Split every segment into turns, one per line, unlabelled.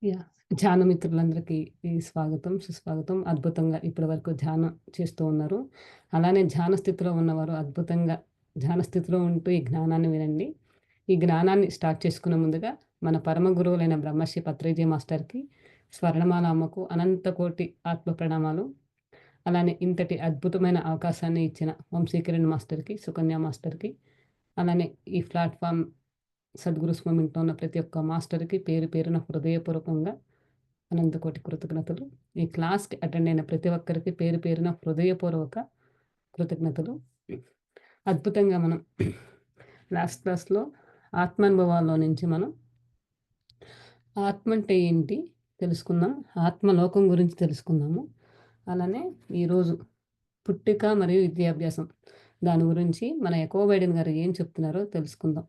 Yeah! ధ్యాన మిత్రులందరికీ స్వాగతం, సుస్వాగతం. అద్భుతంగా ఇప్పటి వరకు ధ్యానం చేస్తూ ఉన్నారు. అలానే ధ్యాన స్థితిలో ఉన్నవారు అద్భుతంగా ధ్యాన స్థితిలో ఉంటూ ఈ జ్ఞానాన్ని వినండి. ఈ జ్ఞానాన్ని స్టార్ట్ చేసుకునే ముందుగా మన పరమ గురువులైన బ్రహ్మశ్రీ పత్రిజీ మాస్టర్‌కి, స్వర్ణమాల అమ్మకు అనంత కోటి ఆత్మ ప్రణామాలు. అలానే ఇంతటి అద్భుతమైన అవకాశాన్ని ఇచ్చిన వంశీకిరణ్ మాస్టర్‌కి, సుకన్య మాస్టర్‌కి, అలానే ఈ ప్లాట్‌ఫార్మ్ సద్గురు స్వామితో ఉన్న ప్రతి ఒక్క మాస్టర్‌కి పేరు పేరున హృదయపూర్వకంగా అనంతకోటి కృతజ్ఞతలు. ఈ క్లాస్‌కి అటెండ్ అయిన ప్రతి ఒక్కరికి పేరు పేరున హృదయపూర్వక కృతజ్ఞతలు. అద్భుతంగా మనం లాస్ట్ క్లాస్‌లో ఆత్మానుభవాల్లో నుంచి మనం ఆత్మ అంటే ఏంటి తెలుసుకున్నాం. ఆత్మలోకం గురించి తెలుసుకున్నాము. అలానే ఈరోజు పుట్టిక మరియు విద్యాభ్యాసం దాని గురించి మన ఎకో బైడెన్ గారు ఏం చెప్తున్నారో తెలుసుకుందాం.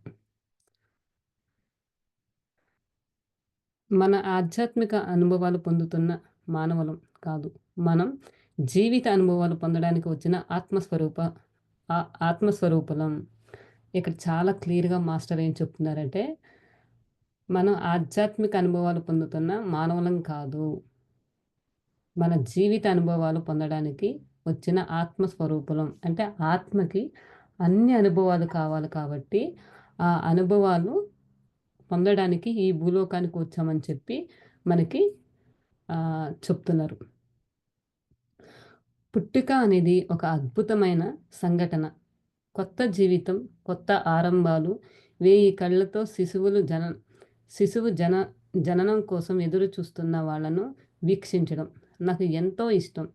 మన ఆధ్యాత్మిక అనుభవాలు పొందుతున్న మానవులం కాదు. మనం జీవిత అనుభవాలు పొందడానికి వచ్చిన ఆత్మస్వరూపులం. ఇక్కడ చాలా క్లియర్‌గా మాస్టర్ ఏం చెప్తున్నారంటే, మనం ఆధ్యాత్మిక అనుభవాలు పొందుతున్న మానవులం కాదు. మన జీవిత అనుభవాలు పొందడానికి వచ్చిన ఆత్మస్వరూపులం. అంటే ఆత్మకి అన్ని అనుభవాలు కావాలి కాబట్టి, ఆ అనుభవాలు పొందడానికి ఈ భూలోకానికి వచ్చామని చెప్పి మనకి చెప్తున్నారు. పుట్టుక అనేది ఒక అద్భుతమైన సంఘటన. కొత్త జీవితం, కొత్త ఆరంభాలు, వేయి కళ్ళతో శిశువు జననం కోసం ఎదురు చూస్తున్న వాళ్ళను వీక్షించడం నాకు ఎంతో ఇష్టం.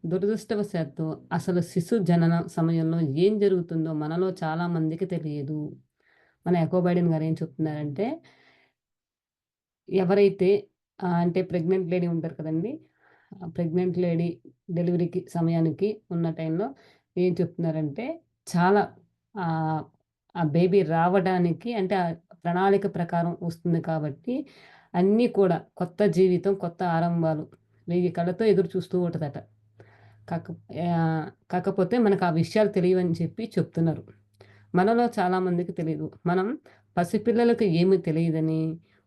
దురదృష్టవశాత్తు అసలు శిశు జనన సమయంలో ఏం జరుగుతుందో మనలో చాలా మందికి తెలియదు. మన ఎకో బైడెన్ గారు ఏం చెప్తున్నారంటే, ఎవరైతే అంటే ప్రెగ్నెంట్ లేడీ ఉంటారు కదండీ! ప్రెగ్నెంట్ లేడీ డెలివరీకి సమయానికి ఉన్న టైంలో ఏం చెప్తున్నారంటే, చాలా ఆహ్, ఆ బేబీ రావడానికి అంటే ప్రణాళిక ప్రకారం వస్తుంది కాబట్టి, అన్నీ కూడా కొత్త జీవితం, కొత్త ఆరంభాలు వెయ్యి కళ్ళతో ఎదురు చూస్తూ ఉంటదట. కాక కాకపోతే మనకు ఆ విషయాలు తెలియవని చెప్పి చెప్తున్నారు. మనలో చాలామందికి తెలీదు. మనం పసిపిల్లలకు ఏమి తెలీదని,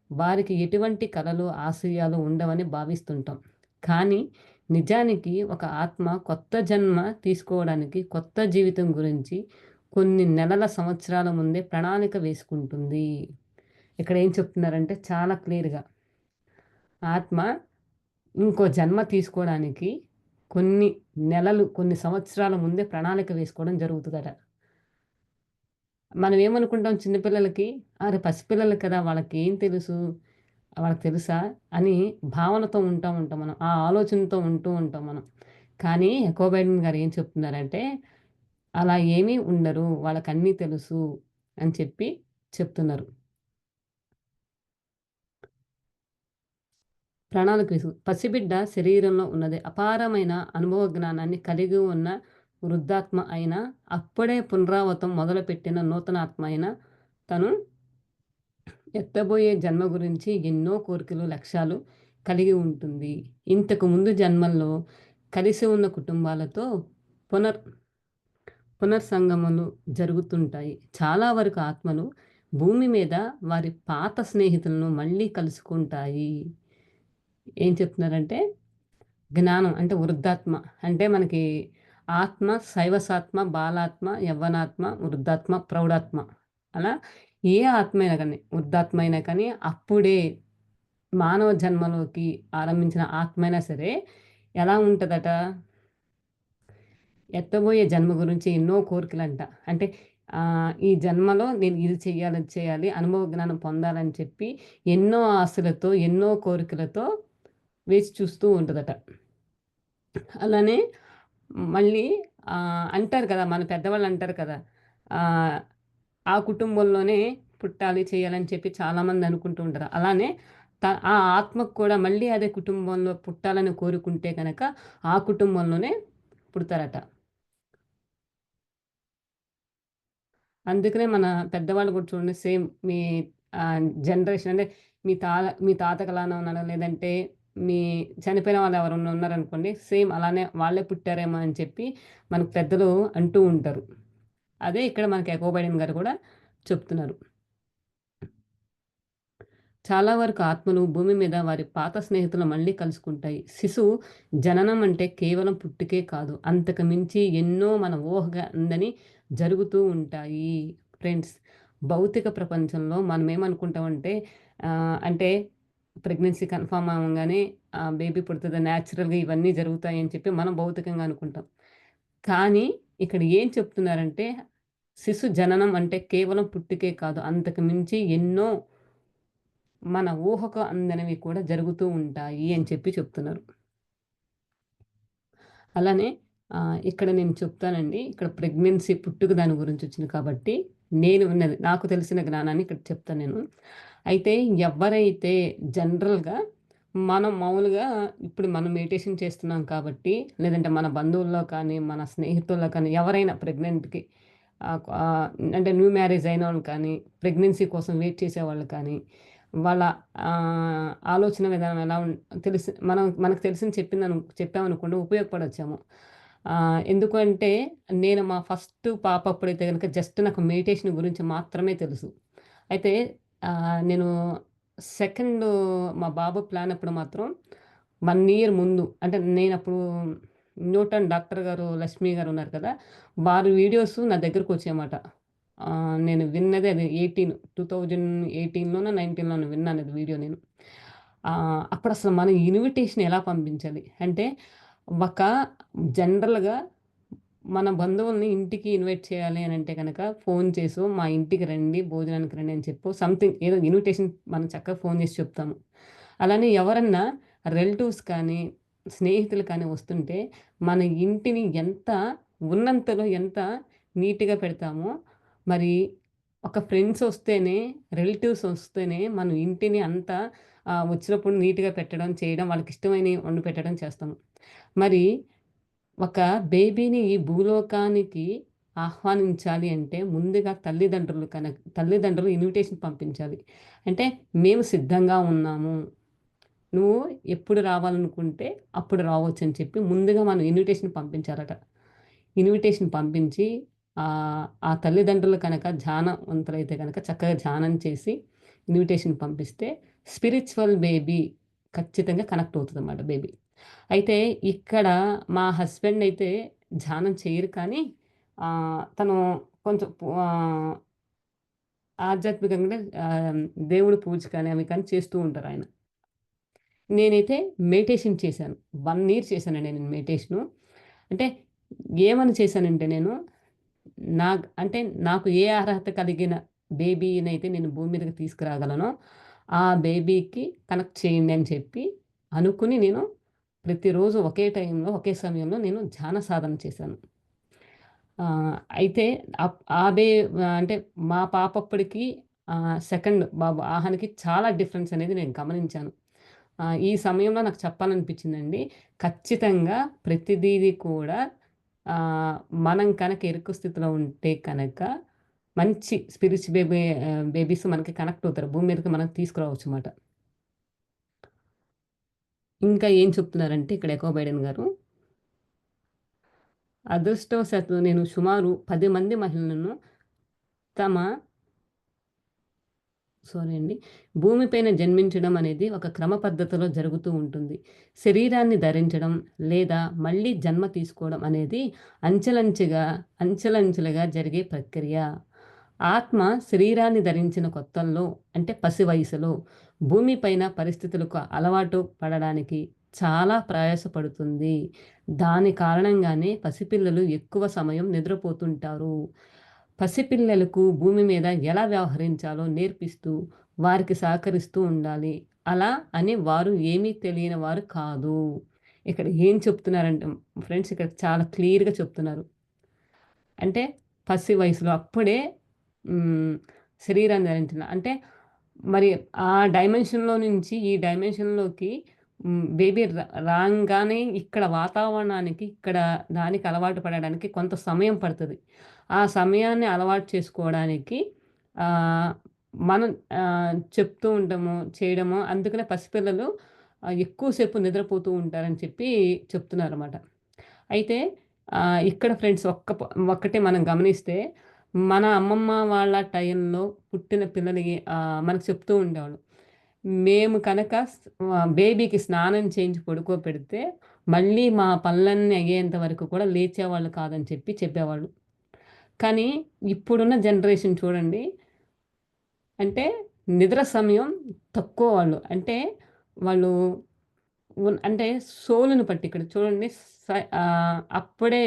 వారికి ఎటువంటి కలలు, ఆశయాలు ఉండవని భావిస్తుంటాం. కానీ నిజానికి ఒక ఆత్మ కొత్త జన్మ తీసుకోవడానికి, కొత్త జీవితం గురించి కొన్ని నెలల, సంవత్సరాల ముందే ప్రణాళిక వేసుకుంటుంది. ఇక్కడ ఏం చెప్తున్నారంటే చాలా క్లియర్‌గా ఆత్మ ఇంకో జన్మ తీసుకోవడానికి కొన్ని నెలలు, కొన్ని సంవత్సరాల ముందే ప్రణాళిక వేసుకోవడం జరుగుతదట. మనం ఏమనుకుంటాం చిన్న పిల్లలకి, అరె! పసిపిల్లలు కదా! వాళ్ళకేం తెలుసు? వాళ్ళకి తెలుసా? అని భావనతో ఉంటాం మనం. ఆ ఆలోచనతో ఉంటూ ఉంటాం మనం. కానీ ఎకో బైడెన్ గారు ఏం చెప్తున్నారంటే, అలా ఏమీ ఉండరు. వాళ్ళకన్నీ తెలుసు అని చెప్పి చెప్తున్నారు. ప్రణాళిక పసిబిడ్డ శరీరంలో ఉన్నది అపారమైన అనుభవ జ్ఞానాన్ని కలిగి ఉన్న వృద్ధాత్మ అయినా, అప్పుడే పునరావృతం మొదలుపెట్టిన నూతనాత్మ అయినా, తను ఎత్తబోయే జన్మ గురించి ఎన్నో కోరికలు, లక్ష్యాలు కలిగి ఉంటుంది. ఇంతకు ముందు జన్మల్లో కలిసి ఉన్న కుటుంబాలతో పునర్ పునర్సంగములు జరుగుతుంటాయి. చాలా వరకు ఆత్మలు భూమి మీద వారి పాత స్నేహితులను మళ్ళీ కలుసుకుంటాయి. ఏం చెప్తున్నారంటే, జ్ఞానం అంటే వృద్ధాత్మ. అంటే మనకి ఆత్మ, శైవసాత్మ, బాలాత్మ, యవ్వనాత్మ, వృద్ధాత్మ, ప్రౌఢాత్మ. అలా ఏ ఆత్మ అయినా గాని, వృద్ధాత్మ అయినా కానీ అప్పుడే మానవ జన్మలోకి ఆరంభించిన ఆత్మ అయినా సరే ఎలా ఉంటదట, ఎత్తబోయే జన్మ గురించి ఎన్నో కోరికలంట. అంటే ఈ జన్మలో నేను ఇది చెయ్యాలి, అది చేయాలి, అనుభవ జ్ఞానం పొందాలని చెప్పి ఎన్నో ఆశలతో, ఎన్నో కోరికలతో వేచి చూస్తూ ఉంటదట. అలానే మళ్ళీ అంటారు కదా! మన పెద్దవాళ్ళు అంటారు కదా! ఆహ్, ఆ కుటుంబంలోనే పుట్టాలి, చేయాలని చెప్పి చాలామంది అనుకుంటూ ఉంటారు. అలానే ఆ ఆత్మకు కూడా మళ్ళీ అదే కుటుంబంలో పుట్టాలని కోరుకుంటే గనక ఆ కుటుంబంలోనే పుడతారట. అందుకనే మన పెద్దవాళ్ళు కూడా చూడండి సేమ్ మీ జనరేషన్ అంటే మీ తాతకి అలానే ఉన్నాడు. లేదంటే మీ చనిపోయిన వాళ్ళు ఎవరైనా ఉన్నారనుకోండి. సేమ్ అలానే వాళ్ళే పుట్టారేమో అని చెప్పి మనకు పెద్దలు అంటూ ఉంటారు. అదే ఇక్కడ మనకి ఎకో బైడెన్ గారు కూడా చెప్తున్నారు. చాలా వరకు ఆత్మలు భూమి మీద వారి పాత స్నేహితులు మళ్ళీ కలుసుకుంటాయి. శిశువు జననం అంటే కేవలం పుట్టుకే కాదు. అంతకు మించి ఎన్నో మన ఊహగా అందని జరుగుతూ ఉంటాయి. ఫ్రెండ్స్, భౌతిక ప్రపంచంలో మనమేమనుకుంటామంటే అంటే ప్రెగ్నెన్సీ కన్ఫర్మ్ అవ్వంగానే బేబీ పుడతది న్యాచురల్‌గా ఇవన్నీ జరుగుతాయని చెప్పి మనం భౌతికంగా అనుకుంటాం. కానీ ఇక్కడ ఏం చెప్తున్నారంటే శిశు జననం అంటే కేవలం పుట్టుకే కాదు. అంతకు మించి ఎన్నో మన ఊహకు అందనివి కూడా జరుగుతూ ఉంటాయి అని చెప్పి చెప్తున్నారు. అలానే ఇక్కడ నేను చెప్తానండి. ఇక్కడ ప్రెగ్నెన్సీ పుట్టుక దాని గురించొచ్చింది కాబట్టి, నేను విన్నది నాకు తెలిసిన జ్ఞానాన్ని ఇక్కడ చెప్తాను నేను. అయితే ఎవ్వరైతే జనరల్‌గా మనం మామూలుగా ఇప్పుడు మనం మెడిటేషన్ చేస్తున్నాం కాబట్టి, లేదంటే మన బంధువుల్లో కానీ, మన స్నేహితుల్లో కానీ ఎవరైనా ప్రెగ్నెంట్‌కి అంటే న్యూ మ్యారేజ్ అయినోళ్ళు కానీ, ప్రెగ్నెన్సీ కోసం వెయిట్ చేసేవాళ్ళు కానీ, వాళ్ళ ఆలోచన విధానం ఎలా మనకు తెలిసింది చెప్పామనుకోండి ఉపయోగపడొచ్చేమో. ఎందుకంటే నేను మా ఫస్ట్ పాప అప్పుడైతే గనక జస్ట్ నాకు మెడిటేషన్ గురించి మాత్రమే తెలుసు. అయితే నేను సెకండు మా బాబు ప్లాన్ అప్పుడు మాత్రం 1 ఇయర్ ముందు అంటే నేనప్పుడు న్యూటన్ డాక్టర్ గారు, లక్ష్మి గారు ఉన్నారు కదా! వారి వీడియోస్ నా దగ్గరకొచ్చాయన్నమాట. నేను విన్నది అది 2018లోనో, 19లోనో విన్నానది వీడియో నేను. అప్పుడసలు మనం ఇన్విటేషన్ ఎలా పంపించాలి? అంటే ఒక జనరల్‌గా మన బంధువుల్ని ఇంటికి ఇన్వైట్ చేయాలి అనంటే గనక ఫోను చేసో, మా ఇంటికి రండి, భోజనానికి రండి అని చెప్పో సంథింగ్ ఏదో ఇన్విటేషన్ మనం చక్కగా ఫోను చేసి చెప్తాము. అలానే ఎవరన్నా రిలేటివ్స్ కానీ, స్నేహితులు కానీ వస్తుంటే మన ఇంటిని ఉన్నంతలో ఎంత నీట్‌గా పెడతామో, మరి ఒక ఫ్రెండ్స్ వస్తేనే, రిలేటివ్స్ వస్తేనే మనం ఇంటిని వచ్చినప్పుడు నీట్‌గా పెట్టడం, చేయడం, వాళ్ళకిష్టమైనయి వండి పెట్టడం చేస్తాము. మరి ఒక బేబీని ఈ భూలోకానికి ఆహ్వానించాలి అంటే ముందుగా తల్లిదండ్రులు ఇన్విటేషన్ పంపించాలి. అంటే మేము సిద్ధంగా ఉన్నాము. నువ్వు ఎప్పుడు రావాలనుకుంటే అప్పుడు రావచ్చని చెప్పి ముందుగా మనం ఇన్విటేషన్ పంపించాలట. ఇన్విటేషన్ పంపించి ఆ తల్లిదండ్రులు కనుక ధ్యానవంతులైతే గనక చక్కగా ధ్యానం చేసి ఇన్విటేషన్ పంపిస్తే స్పిరిచ్యువల్ బేబీ ఖచ్చితంగా కనెక్ట్ అవుతదన్నమాట బేబీ. అయితే ఇక్కడ మా హస్బెండ్ అయితే ధ్యానం చెయ్యరు కానీ తను కొంచెం ఆధ్యాత్మికంగా దేవుడి పూజ కానీ అవి కానీ చేస్తూ ఉంటారాయన. నేనైతే మెడిటేషన్ చేశాను. 1 ఇయర్ చేశానండి నేను మెడిటేషను. అంటే ఏమని చేశానంటే నేను అంటే నాకు ఏ అర్హత కలిగిన బేబీనైతే నేను భూమి మీదకి తీసుకురాగలనో, ఆ బేబీకి కనెక్ట్ చేయండి అని చెప్పి అనుకుని నేను ప్రతిరోజు ఒకే టైంలో, ఒకే సమయంలో నేను ధ్యాన సాధన చేశాను. అయితే అప్ ఆ బే అంటే మా పాప అప్పటికి సెకండ్ బాబు ఆహానికి చాలా డిఫరెన్స్ అనేది నేను గమనించాను. ఈ సమయంలో నాకు చెప్పాలనిపించిందండి. ఖచ్చితంగా ప్రతిదీది కూడా ఆహ్, మనం కనుక ఇరుకు స్థితిలో ఉంటే కనుక మంచి బేబీస్ మనకి కనెక్ట్ అవుతారు. భూమి మీదకి మనం తీసుకురావచ్చుమాట. ఇంకా ఏం చెప్తున్నారంటే ఇక్కడ ఎకో బైడెన్ గారు, అదృష్టవశాత్తు నేను సుమారు 10 మంది మహిళలను తమ సారీ అండి. భూమిపైన జన్మించడం అనేది ఒక క్రమ పద్ధతిలో జరుగుతూ ఉంటుంది. శరీరాన్ని ధరించడం లేదా మళ్ళీ జన్మ తీసుకోవడం అనేది అంచెలంచెలుగా జరిగే ప్రక్రియ. ఆత్మ శరీరాన్ని ధరించిన కొత్తల్లో అంటే పసి వయసులో భూమిపైన పరిస్థితులకు అలవాటు పడడానికి చాలా ప్రయాసపడుతుంది. దాని కారణంగానే పసిపిల్లలు ఎక్కువ సమయం నిద్రపోతుంటారు. పసిపిల్లలకు భూమి మీద ఎలా వ్యవహరించాలో నేర్పిస్తూ, వారికి సహకరిస్తూ ఉండాలి. అలా అని వారు ఏమీ తెలియని వారు కాదు. ఇక్కడ ఏం చెప్తున్నారంటే ఫ్రెండ్స్ ఇక్కడ చాలా క్లియర్‌గా చెప్తున్నారు. అంటే పసి వయసులో అప్పుడే హ్మ్. శరీరాన్ని ధరించిన అంటే మరి ఆ డైమెన్షన్‌లో నుంచి ఈ డైమెన్షన్‌లోకి బేబీ రాంగానే ఇక్కడ వాతావరణానికి, ఇక్కడ దానికి అలవాటు పడడానికి కొంత సమయం పడతది. ఆ సమయాన్ని అలవాటు చేసుకోవడానికి ఆహ్, మనం చెప్తూ ఉంటాము, చేయడము అందుకనే పసిపిల్లలు ఎక్కువ సేపు నిద్రపోతూ ఉంటారని చెప్పి చెప్తున్నారన్నమాట. అయితే ఇక్కడ ఫ్రెండ్స్ ఒక్కటే మనం గమనిస్తే మన అమ్మమ్మ వాళ్ళ టైంలో పుట్టిన పిల్లలకి మనకు చెప్తూ ఉండేవాళ్ళు. మేము కనుక బేబీకి స్నానం చేయించి పడుకోబెడితే, మళ్ళీ మా పనులన్నీ అయ్యేంత వరకు కూడా లేచేవాళ్ళు కాదని చెప్పేవాళ్ళు. కానీ ఇప్పుడున్న జనరేషన్ చూడండి, అంటే నిద్ర సమయం తక్కువ వాళ్ళు. అంటే వాళ్ళు అంటే సోలుని బట్టి ఇక్కడ చూడండి అప్పుడే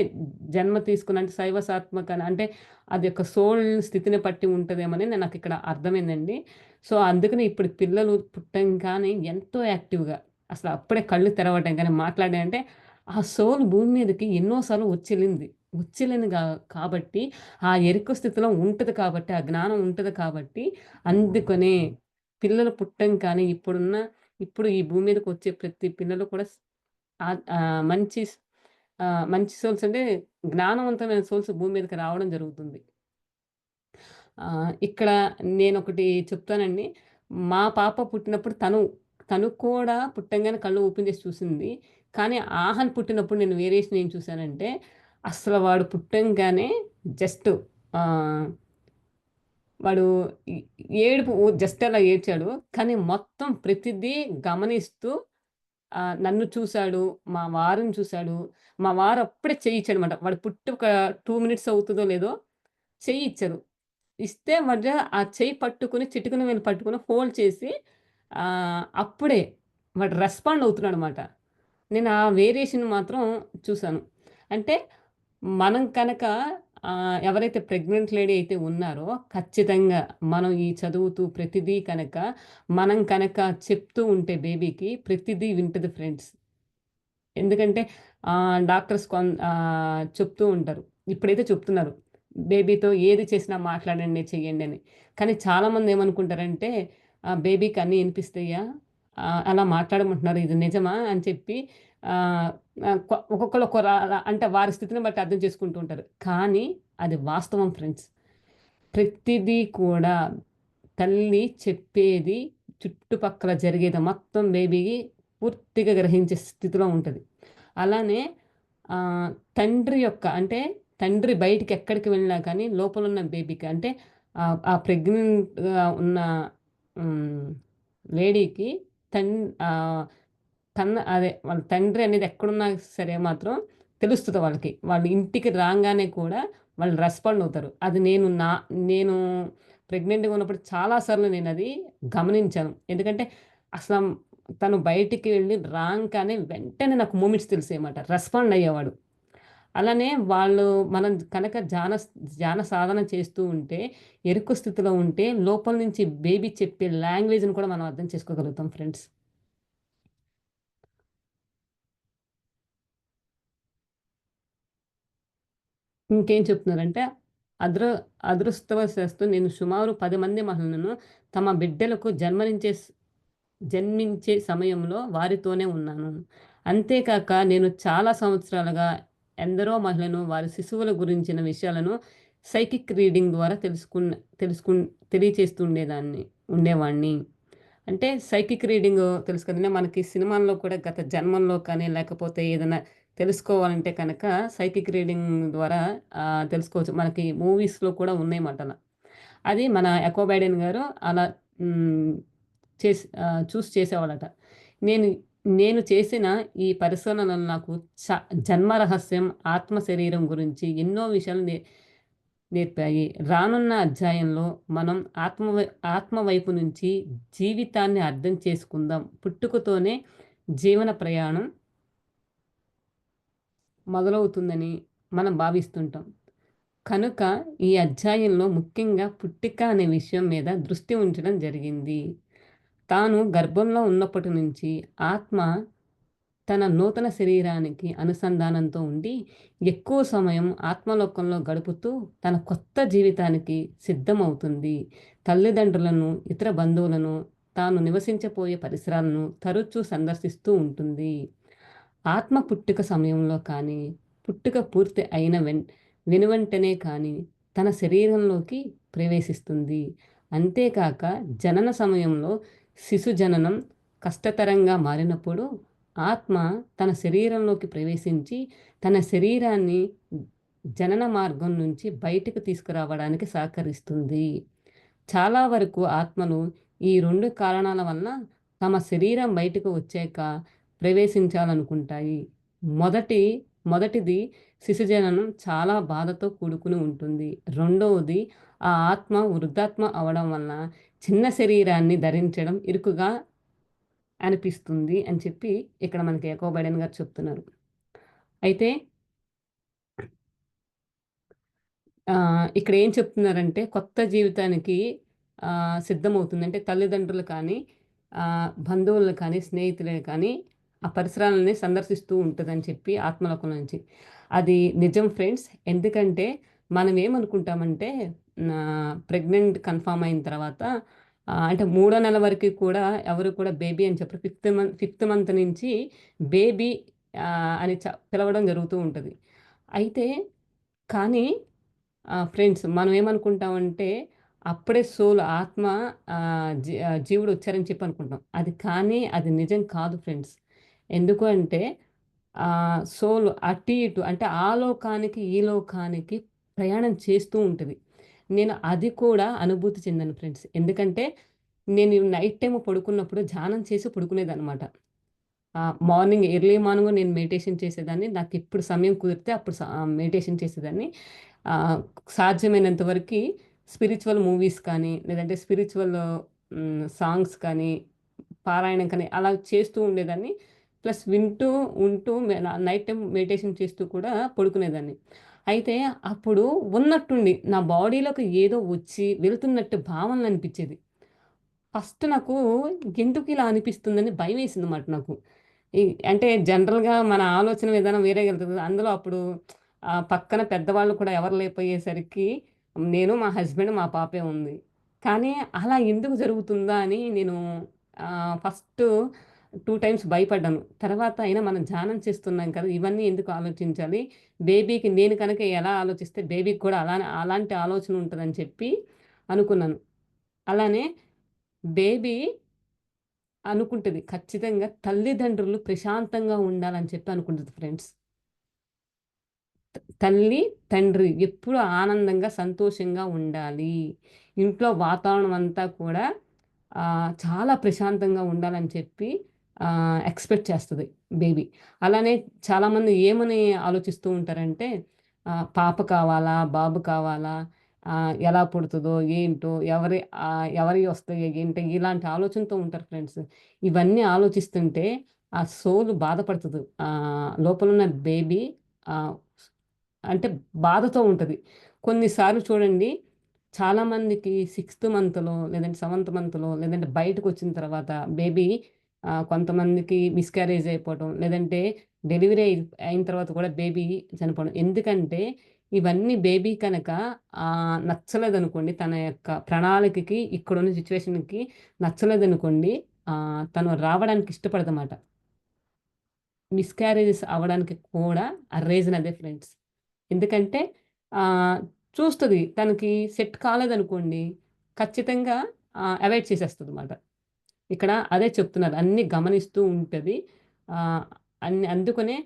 జన్మ తీసుకున్న అంటే శైవసాత్మక అంటే అది యొక్క సోల్ స్థితిని బట్టి ఉంటదేమోని నాకిక్కడ అర్థమైందండి. సో, అందుకని ఇప్పుడు పిల్లలు పుట్టంగానే ఎంతో యాక్టివ్‌గా అసలు అప్పుడే కళ్ళు తెరవటం గాని, మాట్లాడడం అంటే ఆ సోల్ భూమి మీదకి ఎన్నో సార్లు వచ్చెళ్ళింది. వచ్చెళ్ళింది కాబట్టి ఆ ఎరుక స్థితిలో ఉంటది కాబట్టి, ఆ జ్ఞానం ఉంటది కాబట్టి, అందుకనే పిల్లలు పుట్టంగానే ఇప్పుడు ఈ భూమి మీదకొచ్చే ప్రతి పిల్లలు కూడా మంచి మంచి సోల్స్ అంటే జ్ఞానవంతమైన సోల్స్ భూమి మీదకి రావడం జరుగుతుంది. ఇక్కడ నేనొకటి చెప్తానండి. మా పాప పుట్టినప్పుడు తను కూడా పుట్టంగానే కళ్ళు ఓపెన్ చేసి చూసింది. కానీ ఆహన్ పుట్టినప్పుడు నేను వేరియేషన్ ఏం చూసానంటే, అస్సలు వాడు పుట్టంగానే జస్ట్ ఆహ్, వాడు ఈ ఏడుపు జస్ట్ అలా ఏడ్చాడు. కానీ మొత్తం ప్రతిదీ గమనిస్తూ నన్ను చూసాడు, మా వారిని చూసాడు. మా వారు అప్పుడే చెయ్యిచ్చాడనమాట. వాడు పుట్టి ఒక 2 మినిట్స్ అవుతదో లేదో చెయ్యిచ్చారు. ఇస్తే ఆ చెయ్యి పట్టుకొని చిటికెన వేలు పట్టుకొని హోల్డ్ చేసి అప్పుడే వాడు రెస్పాండ్ అవుతున్నాడనమాట. నేను ఆ వేరియేషన్ మాత్రం చూసాను. అంటే మనం కనుక ఎవరైతే ప్రెగ్నెంట్ లేడీ అయితే ఉన్నారో ఖచ్చితంగా మనం ఈ చదువుతూ ప్రతిదీ కనుక మనం కనుక చెప్తూ ఉంటే బేబీకి ప్రతిదీ వింటది ఫ్రెండ్స్. ఎందుకంటే డాక్టర్స్ చెప్తూ ఉంటారు. ఇప్పుడైతే చెప్తున్నారు. బేబీతో ఏది చేసినా మాట్లాడండి, చెయ్యండి అని. కానీ చాలామంది ఏమనుకుంటారంటే బేబీకి అన్నీ ఇనిపిస్తయ్యా? అలా మాట్లాడమంటున్నారు. ఇది నిజమా? అని చెప్పి ఆహ్, ఆహ్, ఒక్కొక్కళ్ళు అంటే వారి స్థితిని బట్టి అర్థం చేసుకుంటూ ఉంటారు. కానీ అది వాస్తవం ఫ్రెండ్స్. ప్రతిదీ కూడా తల్లి చెప్పేది చుట్టుపక్కల జరిగేది మొత్తం బేబీకి పూర్తిగా గ్రహించే స్థితిలో ఉంటది. అలానే ఆహ్, తండ్రి యొక్క అంటే తండ్రి బయటికెక్కడికి వెళ్ళినా కానీ లోపలున్న బేబీకి అంటే ఆ ప్రెగ్నెంట్‌గా ఉన్న హ్మ్. లేడీకి తన్ ఆహ్, అదే వాళ్ళ తండ్రి అనేది ఎక్కడున్నా సరే మాత్రం తెలుస్తది వాళ్ళకి. వాళ్ళు ఇంటికి రాంగానే కూడా వాళ్ళు రెస్పాండ్ అవుతారు. అది నేను ప్రెగ్నెంట్‌గా ఉన్నప్పుడు చాలా సార్లు నేనది గమనించాను. ఎందుకంటే అసల తను బయటికి వెళ్లి రాంగానే వెంటనే నాకు మూమెంట్స్ తెలిసాయన్నమాట. రెస్పాండ్ అయ్యేవాడు. అలానే మనం కనుక ధ్యాన సాధన చేస్తూ ఉంటే, ఎరుక స్థితిలో ఉంటే లోపల నుంచి బేబీ చెప్పే లాంగ్వేజ్‌ని కూడా మనం అర్థం చేసుకోగలుగుతాం ఫ్రెండ్స్. ఇంకేం చెప్తున్నారంటే, అదృ అదృష్టవశాత్తు నేను సుమారు 10 మంది మహిళలను తమ బిడ్డలకు జన్మించే సమయంలో వారితోనే ఉన్నాను. అంతేకాక నేను చాలా సంవత్సరాలుగా ఎందరో మహిళలను వారి శిశువుల గురించిన విషయాలను సైకిక్ రీడింగ్ ద్వారా తెలుసుకున్ ఉండేవాడిని. అంటే సైకిక్ రీడింగు తెలుసు కదండీ! మనకి సినిమాల్లో కూడా గత జన్మల్లో కానీ, లేకపోతే ఏదైనా తెలుసుకోవాలంటే కనుక సైకిక్ రీడింగ్ ద్వారా తెలుసుకోవచ్చు. మనకి మూవీస్‌లో కూడా ఉన్నాయన్నమాట అలా. అది మన 'ఎకో బైడెన్' గారు అలా హ్మ్. చూసి చేసేవాళ్ళట. నేను నేను చేసిన ఈ పరిశోధనలు నాకు చ జన్మ రహస్యం, ఆత్మ శరీరం గురించి ఎన్నో విషయాలు నేర్పాయి. రానున్న అధ్యాయంలో మనం ఆత్మ వైపు నుంచి జీవితాన్ని అర్థం చేసుకుందాం. పుట్టుకతోనే జీవన ప్రయాణం మొదలవుతుందని మనం భావిస్తుంటాం. కనుక ఈ అధ్యాయంలో ముఖ్యంగా పుట్టిక అనే విషయం మీద దృష్టి ఉంచడం జరిగింది. తాను గర్భంలో ఉన్నప్పటి నుంచి ఆత్మ తన నూతన శరీరానికి అనుసంధానంతో ఉండి, ఎక్కువ సమయం ఆత్మలోకంలో గడుపుతూ, తన కొత్త జీవితానికి సిద్ధమవుతుంది. తల్లిదండ్రులను, ఇతర బంధువులను, తాను నివసించబోయే పరిసరాలను తరచూ సందర్శిస్తూ ఉంటుంది. ఆత్మ పుట్టుక సమయంలో కానీ, పుట్టుక పూర్తి అయిన వెనువెంటనే కానీ, తన శరీరంలోకి ప్రవేశిస్తుంది. అంతేకాక జనన సమయంలో శిశు జననం కష్టతరంగా మారినప్పుడు ఆత్మ తన శరీరంలోకి ప్రవేశించి, తన శరీరాన్ని జనన మార్గం నుంచి బయటకు తీసుకురావడానికి సహకరిస్తుంది. చాలా వరకు ఆత్మలు ఈ 2 కారణాల వలన తమ శరీరం బయటకు వచ్చాక ప్రవేశించాలనుకుంటాయి. మొదటి మొదటిది శిశుజననం చాలా బాధతో కూడుకుని ఉంటుంది. రెండవది ఆ ఆత్మ వృద్ధాత్మ అవ్వడం వలన చిన్న శరీరాన్ని ధరించడం ఇరుకుగా అనిపిస్తుంది అని చెప్పి ఇక్కడ మనకి యాకోబ్ బైడెన్ గారు చెప్తున్నారు. అయితే ఇక్కడ ఏం చెప్తున్నారంటే కొత్త జీవితానికి సిద్ధమవుతుంది. అంటే తల్లిదండ్రులు కానీ, బంధువులు కానీ, స్నేహితులే కానీ ఆ పరిసరాలని సందర్శిస్తూ ఉంటదని చెప్పి ఆత్మలోకం నుంచి. అది నిజం ఫ్రెండ్స్. ఎందుకంటే మనం ఏమనుకుంటామంటే ప్రెగ్నెంట్ కన్ఫర్మ్ అయిన తర్వాత అంటే మూడో నెల వరకి కూడా ఎవరు కూడా బేబీ అని చెప్పరు. ఫిఫ్త్ మంత్ నుంచి బేబీ అని పిలవడం జరుగుతూ ఉంటది. అయితే కానీ ఫ్రెండ్స్ మనం ఏమనుకుంటామంటే, అప్పుడే సోల్ ఆత్మ జీవుడు వచ్చారని చెప్పి అనుకుంటాం. అది కానీ అది నిజం కాదు ఫ్రెండ్స్. ఎందుకు అంటే సోల్ అటు ఇటు అంటే ఆ లోకానికి, ఈ లోకానికి ప్రయాణం చేస్తూ ఉంటది. నేను అది కూడా అనుభూతి చెందాను ఫ్రెండ్స్. ఎందుకంటే నేను నైట్ టైమ్ పడుకున్నప్పుడు ధ్యానం చేసి పడుకునేదనమాట. మార్నింగ్ ఎర్లీ మార్నింగ్ నేను మెడిటేషన్ చేసేదాన్ని. నాకెప్పుడు సమయం కుదిరితే అప్పుడు మెడిటేషన్ చేసేదాన్ని. ఆహ్, సాధ్యమైనంత వరకి స్పిరిచ్యువల్ మూవీస్ కానీ, లేదంటే స్పిరిచ్యువల్ సాంగ్స్ కానీ, పారాయణం కానీ అలా చేస్తూ ఉండేదాన్ని. ప్లస్ వింటూ, ఉంటూ నైట్ టైమ్ మెడిటేషన్ చేస్తూ కూడా పడుకునేదాన్ని. అయితే అప్పుడు ఉన్నట్టుండి నా బాడీలోకి ఏదో వచ్చి వెళ్తున్నట్టు భావనలనిపిచ్చేది. ఫస్ట్ నాకు ఎందుకిలా అనిపిస్తుందని భయమేసిందన్నమాట నాకు. ఈ అంటే జనరల్‌గా మన ఆలోచన విధానం వేరేగెళ్తది. అందులో అప్పుడు పక్కన పెద్దవాళ్ళు కూడా ఎవరు లేకపోయేసరికి నేను, మా హస్బెండ్, మా పాపే ఉంది. కానీ అలా ఎందుకు జరుగుతుందా అని నేను ఫస్టు 2 టైమ్స్ భయపడ్డాను. తర్వాత అయినా మనం ధ్యానం చేస్తున్నాం కదా! ఇవన్నీ ఎందుకు ఆలోచించాలి? బేబీకి నేను కనుక ఎలా ఆలోచిస్తే బేబీకి కూడా అలాంటి ఆలోచన ఉంటదని చెప్పి అనుకున్నాను. అలానే బేబీ అనుకుంటది. ఖచ్చితంగా తల్లిదండ్రులు ప్రశాంతంగా ఉండాలని చెప్పి అనుకుంటది ఫ్రెండ్స్. తల్లి, తండ్రి ఎప్పుడు ఆనందంగా, సంతోషంగా ఉండాలి. ఇంట్లో వాతావరణం అంతా కూడా చాలా ప్రశాంతంగా ఉండాలని చెప్పి ఎక్స్‌పెక్ట్ చేస్తది బేబీ. అలానే చాలామంది ఏమని ఆలోచిస్తూ ఉంటారంటే పాప కావాలా? బాబు కావాలా? ఎలా పుడతదో? ఏంటో? ఎవరియి వస్తాయో? ఏంటి? ఇలాంటి ఆలోచనతో ఉంటారు ఫ్రెండ్స్. ఇవన్నీ ఆలోచిస్తుంటే ఆ సోల్ బాధపడతది. లోపలున్న బేబీ ఆహ్ అంటే బాధతో ఉంటది. కొన్నిసార్లు చూడండి చాలామందికి సిక్స్త్ మంత్‌లో లేదంటే సెవెంత్ మంత్‌లో లేదంటే బయటకొచ్చిన తర్వాత బేబీ కొంతమందికి మిస్‌క్యారేజ్ అయిపోవటం, లేదంటే డెలివరీ అయిన తర్వాత కూడా బేబీ చనిపోవడం. ఎందుకంటే ఇవన్నీ బేబీ కనుక నచ్చలేదనుకోండి తన యొక్క ప్రణాళికకి ఇక్కడున్న సిట్యుయేషన్‌కి నచ్చలేదనుకోండి తను రావడానికి ఇష్టపడదమాట. మిస్‌క్యారేజెస్ అవ్వడానికి కూడా ఆ రీజన్ అదే ఫ్రెండ్స్. ఎందుకంటే ఆహ్, చూస్తది. తనకి సెట్ కాలేదనుకోండి, ఖచ్చితంగా అవాయిడ్ చేసేస్తదన్నమాట. ఇక్కడ అదే చెప్తున్నారు. అన్నీ గమనిస్తూ ఉంటది. ఆహ్, అందుకనే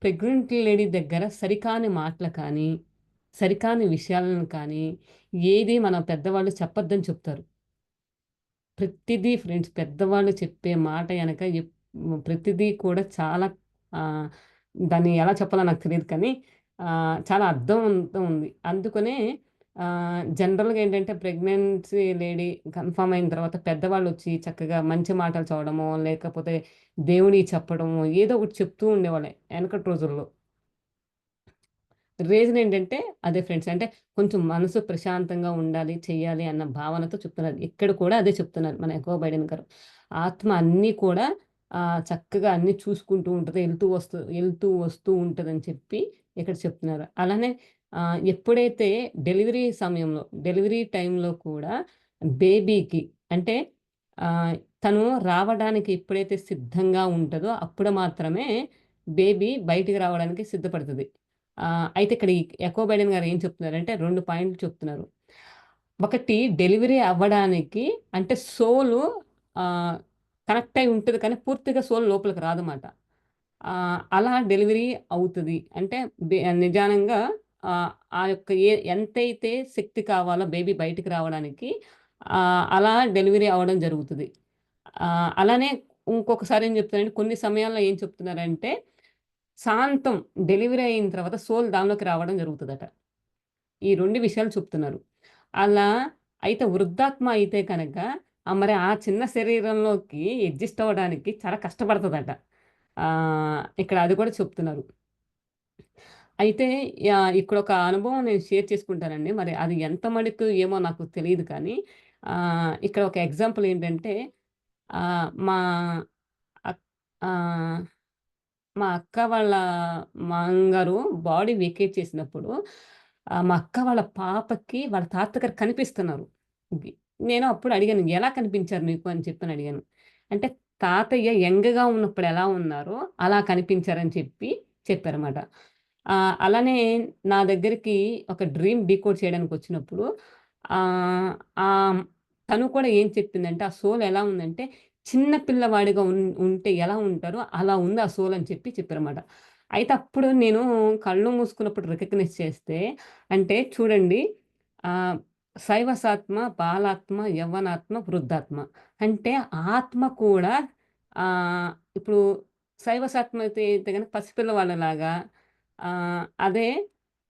ప్రెగ్నెంట్ లేడీ దగ్గర సరికాని మాటలు కానీ, సరికాని విషయాలను కానీ, ఏది మన పెద్దవాళ్ళు చెప్పొద్దని చెప్తారు. ప్రతిదీ ఫ్రెండ్స్ పెద్దవాళ్ళు చెప్పే మాట ఎనక ప్రతిదీ కూడా చాలా ఆహ్, దాన్ని ఎలా చెప్పాలో నాకు తెలీదు కానీ చాలా అర్థవంతం ఉంది. అందుకనే జనరల్‌గా ఏంటంటే ప్రెగ్నెన్సీ లేడీ కన్ఫర్మ్ అయిన తర్వాత పెద్దవాళ్ళొచ్చి చక్కగా మంచి మాటలు చెప్పడమో, లేకపోతే దేవుడియి చెప్పడమో ఏదో ఒకటి చెప్తూ ఉండేవాళ్ళే ఎనకటి రోజుల్లో. రీజన్ ఏంటంటే అదే ఫ్రెండ్స్. అంటే కొంచెం మనసు ప్రశాంతంగా ఉండాలి, చెయ్యాలి అన్న భావనతో చెప్తున్నారు. ఇక్కడ కూడా అదే చెప్తున్నారు మన ఎకో బైడెన్ గారు. ఆత్మ అన్నీ కూడా చక్కగా అన్నీ చూసుకుంటూ ఉంటది. ఎళ్తూ వస్తూ ఉంటదని చెప్పి ఇక్కడ చెప్తున్నారు. అలానే ఎప్పుడైతే డెలివరీ టైంలో కూడా బేబీకి అంటే ఆహ్, తను రావడానికి ఎప్పుడైతే సిద్ధంగా ఉంటదో అప్పుడు మాత్రమే బేబీ బయటికి రావడానికి సిద్ధపడతది. అయితే ఇక్కడ ఈ ఎకో బైడెన్ గారు ఏం చెప్తున్నారంటే 2 పాయింట్లు చెప్తున్నారు. ఒకటి డెలివరీ అవ్వడానికి అంటే సోలు ఆహ్, కనెక్ట్ అయి ఉంటది కానీ పూర్తిగా సోల్ లోపలికి రాదన్నమాట. అలా డెలివరీ అవుతది. అంటే నిజానంగా ఆ యొక్క ఎంతైతే శక్తి కావాలో బేబీ బయటికి రావడానికి అలా డెలివరీ అవ్వడం జరుగుతది. అలానే ఇంకొకసారి ఏం చెప్తారంటే కొన్ని సమయాల్లో ఏం చెప్తున్నారంటే, సాంతం డెలివరీ అయిన తర్వాత సోల్ దానిలోకి రావడం జరుగుతదట. ఈ 2 విషయాలు చెప్తున్నారు. అలా అయితే వృద్ధాత్మ అయితే కనుక మరి ఆ చిన్న శరీరంలోకి అడ్జస్ట్ అవ్వడానికి చాలా కష్టపడతదట. ఇక్కడ అది కూడా చెప్తున్నారు. అయితే ఇక్కడొక అనుభవం నేను షేర్ చేసుకుంటానండి. మరి అది ఎంత మటుకు ఏమో నాకు తెలీదు కానీ, ఇక్కడ ఒక ఎగ్జాంపుల్ ఏంటంటే, మా అక్ ఆహ్, మా అక్క వాళ్ళ మాంగారు బాడీ వెకేట్ చేసినప్పుడు, మా అక్క వాళ్ళ పాపకి వాళ్ళ తాతగారు కనిపిస్తున్నారు. గి నేను అప్పుడు అడిగాను, "ఎలా కనిపించారు నీకు?" అని చెప్పని అడిగాను. అంటే తాతయ్య యంగ్‌గా ఉన్నప్పుడు ఎలా ఉన్నారో అలా కనిపించారని చెప్పారన్నమాట. అలానే నా దగ్గరికి ఒక డ్రీమ్ డీకోడ్ చేయడానికొచ్చినప్పుడు ఆహ్, ఆహ్, తను కూడా ఏం చెప్పిందంటే, ఆ సోల్ ఎలా ఉందంటే, చిన్న పిల్లవాడిగా ఉంటే ఎలా ఉంటారో అలా ఉంది ఆ సోల్ అని చెప్పారన్నమాట. అయితే అప్పుడు నేను కళ్ళు మూసుకున్నప్పుడు రికగ్నైజ్ చేస్తే, అంటే చూడండి ఆహ్, శైవసాత్మ, బాలాత్మ, యవ్వనాత్మ, వృద్ధాత్మ. అంటే ఆత్మ కూడా ఇప్పుడు శైవసాత్మ అయితే గనక పసిపిల్లవాళ్ళలాగా, అదే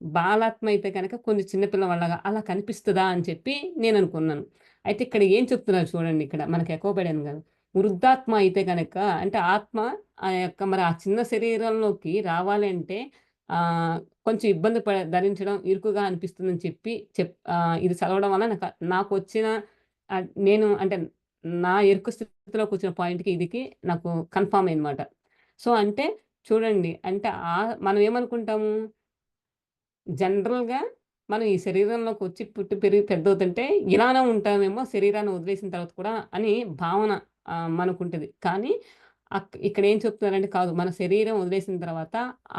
బాలాత్మ అయితే గనక కొంచెం చిన్న పిల్లవాడిలాగా అలా కనిపిస్తదా అని చెప్పి నేననుకున్నాను. అయితే ఇక్కడ ఏం చెప్తున్నారు చూడండి ఇక్కడ మనకి ఎకో బైడెన్ గారు. వృద్ధాత్మ అయితే గనక అంటే ఆత్మ మరి ఆ చిన్న శరీరంలోకి రావాలంటే ఆహ్, కొంచెం ఇబ్బంది ధరించడం ఇరుకుగా అనిపిస్తుందని ఇది చదవడం వల్ల నాకొచ్చిన నేను అంటే నా ఎరుకు స్థితిలోకొచ్చిన పాయింట్‌కి ఇదికి నాకు కన్ఫర్మ్ అయిందన్నమాట. సో, అంటే చూడండి అంటే మనం ఏమనుకుంటాము జనరల్‌గా మనం ఈ శరీరంలోకొచ్చి పుట్టి, పెరిగి పెద్దవుతుంటే ఇలానే ఉంటామేమో శరీరాన్ని వదిలేసిన తర్వాత కూడా అని భావన మనకుంటది. కానీ ఇక్కడేం చెప్తున్నారంటే కాదు. మన శరీరం వదిలేసిన తర్వాత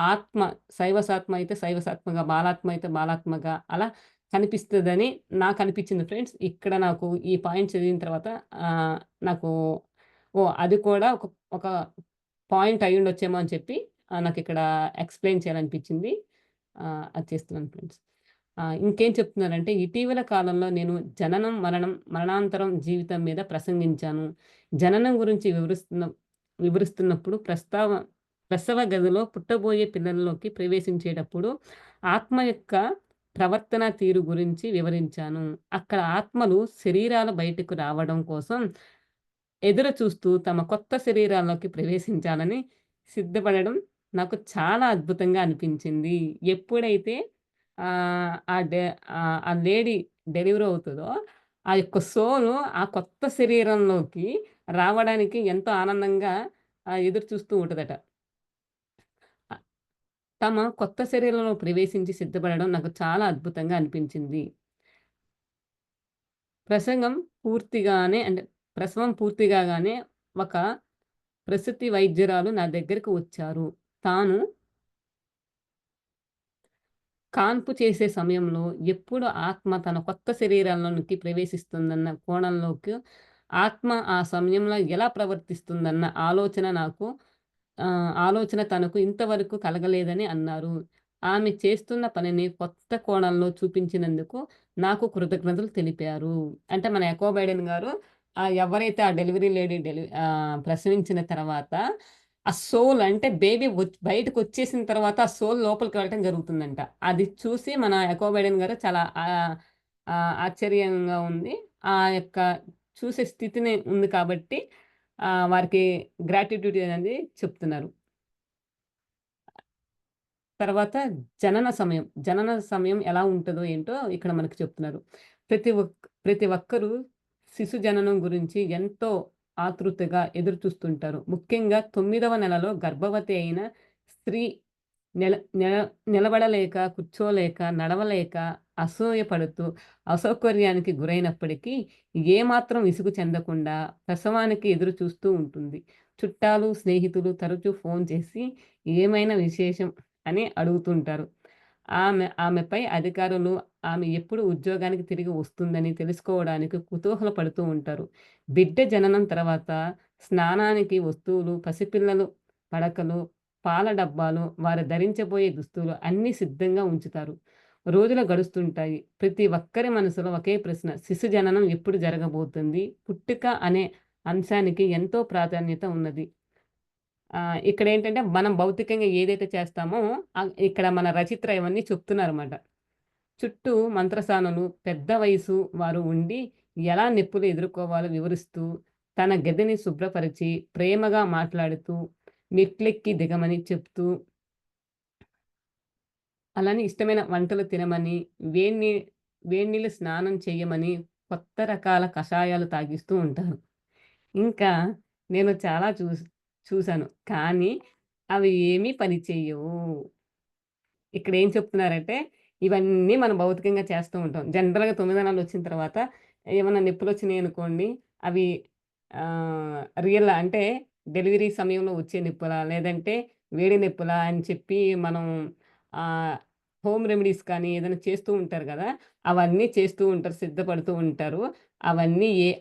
ఆత్మ శైవసాత్మ అయితే శైవసాత్మగా, బాలాత్మ అయితే బాలాత్మగా అలా కనిపిస్తదని నాకనిపించింది ఫ్రెండ్స్. ఇక్కడ నాకు ఈ పాయింట్ చదివిన తర్వాత ఆహ్, నాకు ఓహ్! అది కూడా ఒక పాయింట్ అయ్యుండొచ్చేమో అని చెప్పి నాకిక్కడ ఎక్స్‌ప్లెయిన్ చేయాలనిపించింది. అది చేస్తున్నాను ఫ్రెండ్స్. ఇంకేం చెప్తున్నారంటే, ఇటీవల కాలంలో నేను జననం, మరణాంతరం జీవితం మీద ప్రసంగించాను. జననం గురించి వివరిస్తున్నప్పుడు ప్రసవ గదిలో పుట్టబోయే పిల్లల్లోకి ప్రవేశించేటప్పుడు ఆత్మ యొక్క ప్రవర్తన తీరు గురించి వివరించాను. అక్కడ ఆత్మలు శరీరాల బయటకు రావడం కోసం ఎదురు చూస్తూ తమ కొత్త శరీరాల్లోకి ప్రవేశించాలని సిద్ధపడడం నాకు చాలా అద్భుతంగా అనిపించింది. ఎప్పుడైతే ఆహ్, ఆ డె ఆ లేడీ డెలివరీ అవుతదో, ఆ యొక్క సోలు ఆ కొత్త శరీరంలోకి రావడానికి ఎంతో ఆనందంగా ఎదురు చూస్తూ ఉంటదట. ఆహ్, తమ కొత్త శరీరంలో ప్రవేశించి సిద్ధపడడం నాకు చాలా అద్భుతంగా అనిపించింది. ప్రసంగం పూర్తిగానే అంటే ప్రసవం పూర్తి కాగానే ఒక ప్రసూతి వైద్యురాలు నా దగ్గరకు వచ్చారు. తాను కాన్పు చేసే సమయంలో ఎప్పుడు ఆత్మ తన కొత్త శరీరంలోనికి ప్రవేశిస్తుందన్న కోణంలోకి ఆత్మ ఆ సమయంలో ఎలా ప్రవర్తిస్తుందన్న ఆలోచన తనకు ఇంతవరకు కలగలేదని అన్నారు. ఆమె చేస్తున్న పనిని కొత్త కోణంలో చూపించినందుకు నాకు కృతజ్ఞతలు తెలిపారు. అంటే మన ఎకో బైడెన్ గారు ఎవరైతే ఆ డెలివరీ లేడీ ప్రసవించిన తర్వాత ఆ సోల్ అంటే బేబీ బయటకొచ్చేసిన తర్వాత ఆ సోల్ లోపలికి వెళ్ళటం జరుగుతుందంట. అది చూసి మన ఎకో బైడెన్ గారు చాలా ఆశ్చర్యంగా ఉంది. ఆ యొక్క చూసే స్థితిని ఉంది కాబట్టి వారికి గ్రాటిట్యూడ్ అనేది చెప్తున్నారు. తర్వాత జనన సమయం ఎలా ఉంటదో ఏంటో ఇక్కడ మనకు చెప్తున్నారు. ప్రతి ఒక్కరూ శిశు జననం గురించి ఎంతో ఆతృతగా ఎదురు చూస్తుంటారు. ముఖ్యంగా 9వ నెలలో గర్భవతి అయిన స్త్రీ నిల నిల నిలబడలేక, కూర్చోలేక, నడవలేక, అసూయపడుతూ, అసౌకర్యానికి గురైనప్పటికీ ఏమాత్రం విసుగు చెందకుండా ప్రసవానికి ఎదురు చూస్తూ ఉంటుంది. చుట్టాలు, స్నేహితులు తరచూ ఫోను చేసి ఏమైనా విశేషం అని అడుగుతుంటారు. ఆమెపై అధికారులు ఆమె ఎప్పుడు ఉద్యోగానికి తిరిగి వస్తుందని తెలుసుకోవడానికి కుతూహలపడుతూ ఉంటారు. బిడ్డ జననం తర్వాత స్నానానికి వస్తువులు, పసిపిల్లలు పడకలు, పాల డబ్బాలు, వారు ధరించబోయే దుస్తులు అన్నీ సిద్ధంగా ఉంచుతారు. రోజులు గడుస్తుంటాయి. ప్రతి ఒక్కరి మనసులో ఒకే ప్రశ్న. శిశు జననం ఎప్పుడు జరగబోతుంది? పుట్టుక అనే అంశానికి ఎంతో ప్రాధాన్యత ఉన్నది. ఇక్కడేంటంటే మనం భౌతికంగా ఏదైతే చేస్తామో ఇక్కడ మన రచయిత్ర ఇవన్నీ చెప్తున్నారన్నమాట. చుట్టూ మంత్రసానులు, పెద్ద వయసు వారు ఉండి ఎలా నొప్పులు ఎదుర్కోవాలో వివరిస్తూ, తన గదిని శుభ్రపరిచి, ప్రేమగా మాట్లాడుతూ, మెట్లెక్కి దిగమని చెప్తూ, అలానే ఇష్టమైన వంటలు తినమని, వేడి వేడినీళ్ళు స్నానం చెయ్యమని, కొత్త రకాల కషాయాలు తాగిస్తూ ఉంటారు. ఇంకా నేను చాలా చూసాను. కానీ అవి ఏమీ పని చెయ్యవు. ఇక్కడేం చెప్తున్నారంటే, ఇవన్నీ మనం భౌతికంగా చేస్తూ ఉంటాం. జనరల్‌గా 9 నెలలొచ్చిన తర్వాత ఏమన్నా నొప్పులొచ్చినాయనుకోండి, అవి రియల్ అంటే డెలివరీ సమయంలో వచ్చే నొప్పులా? లేదంటే వేడి నొప్పులా? అని చెప్పి మనం ఆహ్, హోమ్ రెమెడీస్ కానీ ఏదైనా చేస్తూ ఉంటారు గదా! అవన్నీ చేస్తూ ఉంటారు. సిద్ధపడుతూ ఉంటారు.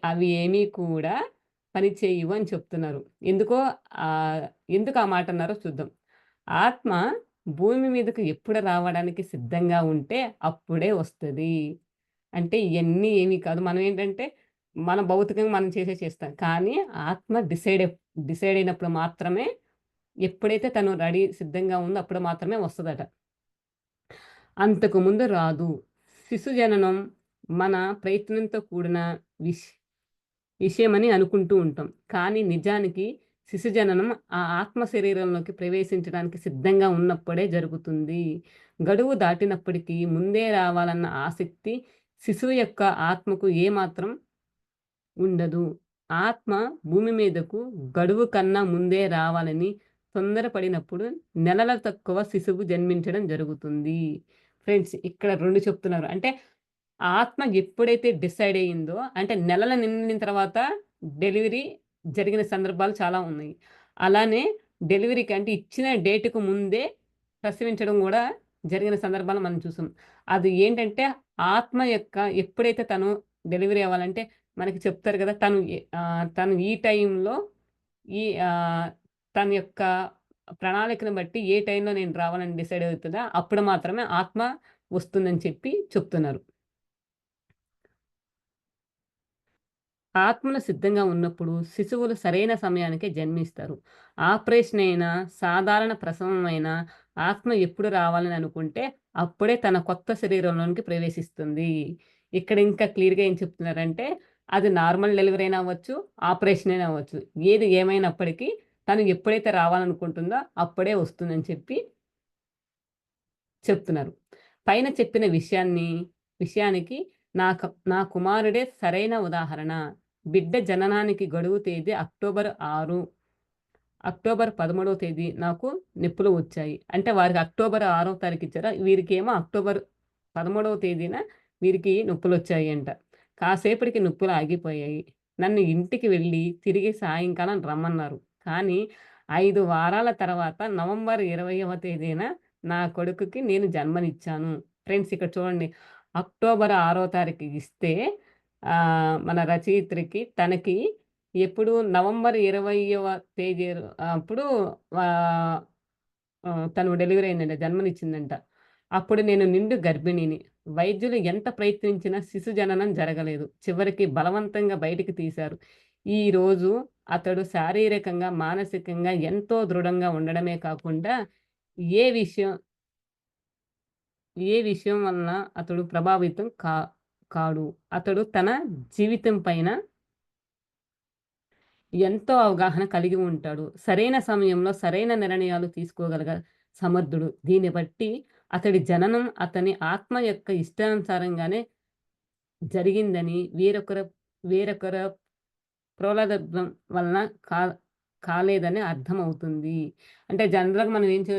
అవి ఏమీ కూడా పని చేయవు అని చెప్తున్నారు. ఆహ్, ఎందుకు ఆ మాటన్నారో చూద్దాం. ఆత్మ భూమి మీదకు ఎప్పుడు రావడానికి సిద్ధంగా ఉంటే అప్పుడే వస్తది. అంటే ఇయన్నీ ఏమి కాదు. మనం భౌతికంగా మనం చేస్తాం. కానీ ఆత్మ డిసైడ్ అయినప్పుడు మాత్రమే ఎప్పుడైతే తను సిద్ధంగా ఉందో అప్పుడు మాత్రమే వస్తదట. అంతకు ముందు రాదు. శిశు జననం మన ప్రయత్నంతో కూడిన విష్ విషయమని అనుకుంటూ ఉంటాం. కానీ నిజానికి శిశు జననం ఆ ఆత్మ శరీరంలోకి ప్రవేశించడానికి సిద్ధంగా ఉన్నప్పుడే జరుగుతుంది. గడువు దాటినప్పటికీ ముందే రావాలన్న ఆసక్తి శిశువు యొక్క ఆత్మకు ఏమాత్రం ఉండదు. ఆత్మ భూమి మీదకు గడువు కన్నా ముందే రావాలని తొందరపడినప్పుడు నెలల తక్కువ శిశువు జన్మించడం జరుగుతుంది. ఫ్రెండ్స్ ఇక్కడ 2 చెప్తున్నారు. అంటే ఆత్మ ఎప్పుడైతే డిసైడ్ అయిందో అంటే నెలలు నిండిన తర్వాత డెలివరీ జరిగిన సందర్భాలు చాలా ఉన్నాయి. అలానే డెలివరీకి అంటే ఇచ్చిన డేట్‌కు ముందే ప్రసవించడం గూడా జరిగిన సందర్భాలు మనం చూసాం. అది ఏంటంటే ఆత్మ యొక్క ఎప్పుడైతే తను డెలివరీ అవ్వాలంటే మనకి చెప్తారు గదా! తను ఈ టైంలో ఈ ఆహ్, తన యొక్క ప్రణాళికను బట్టి ఏ టైంలో నేను రావాలని డిసైడ్ అవుతదా అప్పుడు మాత్రమే ఆత్మ వస్తుందని చెప్పి చెప్తున్నారు. ఆత్మలు సిద్ధంగా ఉన్నప్పుడు శిశువులు సరైన సమయానికే జన్మిస్తారు. ఆపరేషన్ అయినా, సాధారణ ప్రసవమైనా ఆత్మ ఎప్పుడు రావాలని అనుకుంటే అప్పుడే తన కొత్త శరీరంలోనికి ప్రవేశిస్తుంది. ఇక్కడ ఇంకా క్లియర్‌గా ఏం చెప్తున్నారంటే అది నార్మల్ డెలివరీ అయినా అవ్వచ్చు, ఆపరేషన్ అయినా అవ్వచ్చు. ఏది ఏమైనప్పటికీ తను ఎప్పుడైతే రావాలనుకుంటుందో అప్పుడే వస్తుందని చెప్పి చెప్తున్నారు. పైన చెప్పిన విషయానికి నా కుమారుడే సరైన ఉదాహరణ. బిడ్డ జననానికి గడువు తేదీ అక్టోబర్ 13వ తేదీ నాకు నొప్పులు వచ్చాయి. అంటే వారికి అక్టోబర్ 6వ తారీఖు ఇచ్చారా? వీరికేమో అక్టోబర్ 13వ తేదీన వీరికి నొప్పులొచ్చాయంట. కాసేపటికి నొప్పులు ఆగిపోయాయి. నన్ను ఇంటికి వెళ్ళి తిరిగి సాయంకాలం రమ్మన్నారు. కానీ 5 వారాల తర్వాత నవంబర్ 20వ తేదీన నా కొడుకుకి నేను జన్మనిచ్చాను. ఫ్రెండ్స్ ఇక్కడ చూడండి. అక్టోబర్ 6వ తారీఖు ఇస్తే మన రచయిత్రికి తనకి ఎప్పుడు నవంబర్ 20వ తేదీ అప్పుడు ఆహ్, తను డెలివరీ అయిందంట. జన్మనిచ్చిందంట. అప్పుడు నేను నిండు గర్భిణిని. వైద్యులు ఎంత ప్రయత్నించినా శిశు జననం జరగలేదు. చివరికి బలవంతంగా బయటికి తీశారు. ఈరోజు అతడు శారీరకంగా, మానసికంగా ఎంతో దృఢంగా ఉండడమే కాకుండా ఏ విషయం ఏ విషయం వలన అతడు ప్రభావితం కాడు. అతడు తన జీవితం పైన ఎంతో అవగాహన కలిగి ఉంటాడు. సరైన సమయంలో సరైన నిర్ణయాలు తీసుకోగలగ సమర్థుడు. దీన్ని బట్టి అతడి జననం అతని ఆత్మ యొక్క ఇష్టానుసారంగానే జరిగిందని వేరొకర ప్రోలదర్భం వలన కా కాలేదని అర్థమవుతుంది. అంటే జనరల్‌గా మనం ఏం చే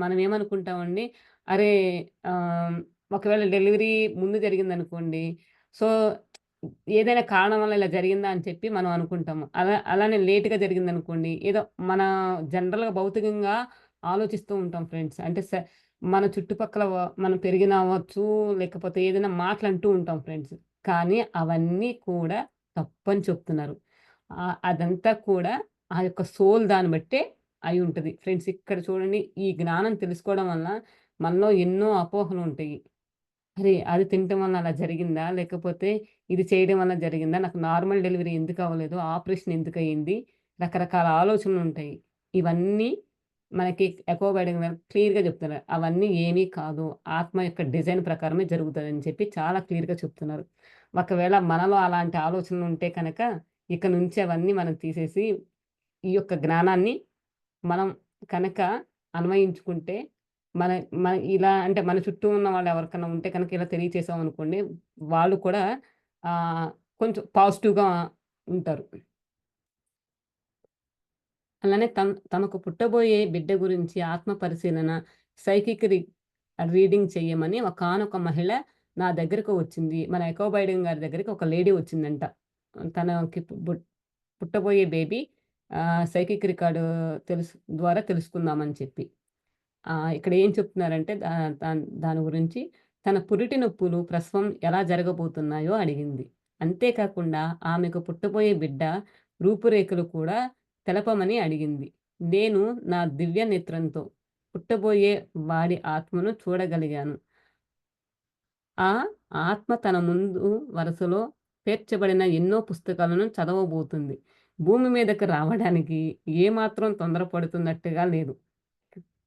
మనం ఏమనుకుంటామండి, అరే ఒకవేళ డెలివరీ ముందు జరిగిందనుకోండి. సో, ఏదైనా కారణం వల్ల ఇలా జరిగిందా అని చెప్పి మనం అనుకుంటాము. అలానే లేట్‌గా జరిగిందనుకోండి. ఏదో మన జనరల్‌గా భౌతికంగా ఆలోచిస్తూ ఉంటాం ఫ్రెండ్స్. అంటే మన చుట్టుపక్కల మనం పెరిగిన అవ్వచ్చు, లేకపోతే ఏదైనా మాటలంటూ ఉంటాం ఫ్రెండ్స్. కానీ అవన్నీ కూడా తప్పని చెప్తున్నారు. అదంతా కూడా ఆ యొక్క సోల్ దాన్ని బట్టే అయుంటది. ఫ్రెండ్స్ ఇక్కడ చూడండి ఈ జ్ఞానం తెలుసుకోవడం వలన మనలో ఎన్నో అపోహలుంటాయి. అరే! అది తినటం వల్ల అలా జరిగిందా? లేకపోతే ఇది చేయడం వల్ల జరిగిందా? నాకు నార్మల్ డెలివరీ ఎందుకవ్వలేదు? ఆపరేషన్ ఎందుకయింది? రకరకాల ఆలోచనలుంటాయి. ఇవన్నీ మనకి ఎకోబైడింగ్ క్లియర్‌గా చెప్తున్నారు. అవన్నీ ఏమీ కాదు. ఆత్మ యొక్క డిజైన్ ప్రకారమే జరుగుతదని చెప్పి చాలా క్లియర్‌గా చెప్తున్నారు. ఒకవేళ మనలో అలాంటి ఆలోచనలుంటే కనుక ఇక నుంచి అవన్నీ మనం తీసేసి ఈ యొక్క జ్ఞానాన్ని మనం కనుక అన్వయించుకుంటే, మన మన ఇలా అంటే మన చుట్టూ ఉన్న వాళ్ళు ఎవరికన్నా ఉంటే కనుక ఇలా తెలియచేసామనుకోండి, వాళ్ళు కూడా ఆహ్, కొంచెం పాజిటివ్‌గా ఉంటారు. అలానే తమకు పుట్టబోయే బిడ్డ గురించి ఆత్మ పరిశీలన, సైకిక్ రీడింగ్ చెయ్యమని ఒకానొక మహిళ నా దగ్గరకు వచ్చింది. మన ఎకో బైడెన్ గారి దగ్గరికి ఒక లేడీ వచ్చిందంట. తనకి పుట్టబోయే బేబీ సైకిక్ రికార్డ్ ద్వారా తెలుసుకుందామని చెప్పి. ఇక్కడ ఏం చెప్తున్నారంటే దాని గురించి తన పురిటి నొప్పులు, ప్రసవం ఎలా జరగబోతున్నాయో అడిగింది. అంతేకాకుండా ఆమెకు పుట్టబోయే బిడ్డ రూపురేఖలు కూడా తెలపమని అడిగింది. నేను నా దివ్య నేత్రంతో పుట్టబోయే వాడి ఆత్మను చూడగలిగాను. ఆ ఆత్మ తన ముందు వరుసలో పేర్చబడిన ఎన్నో పుస్తకాలను చదవబోతుంది. భూమి మీదకి రావడానికి ఏమాత్రం తొందరపడుతున్నట్టుగా లేదు.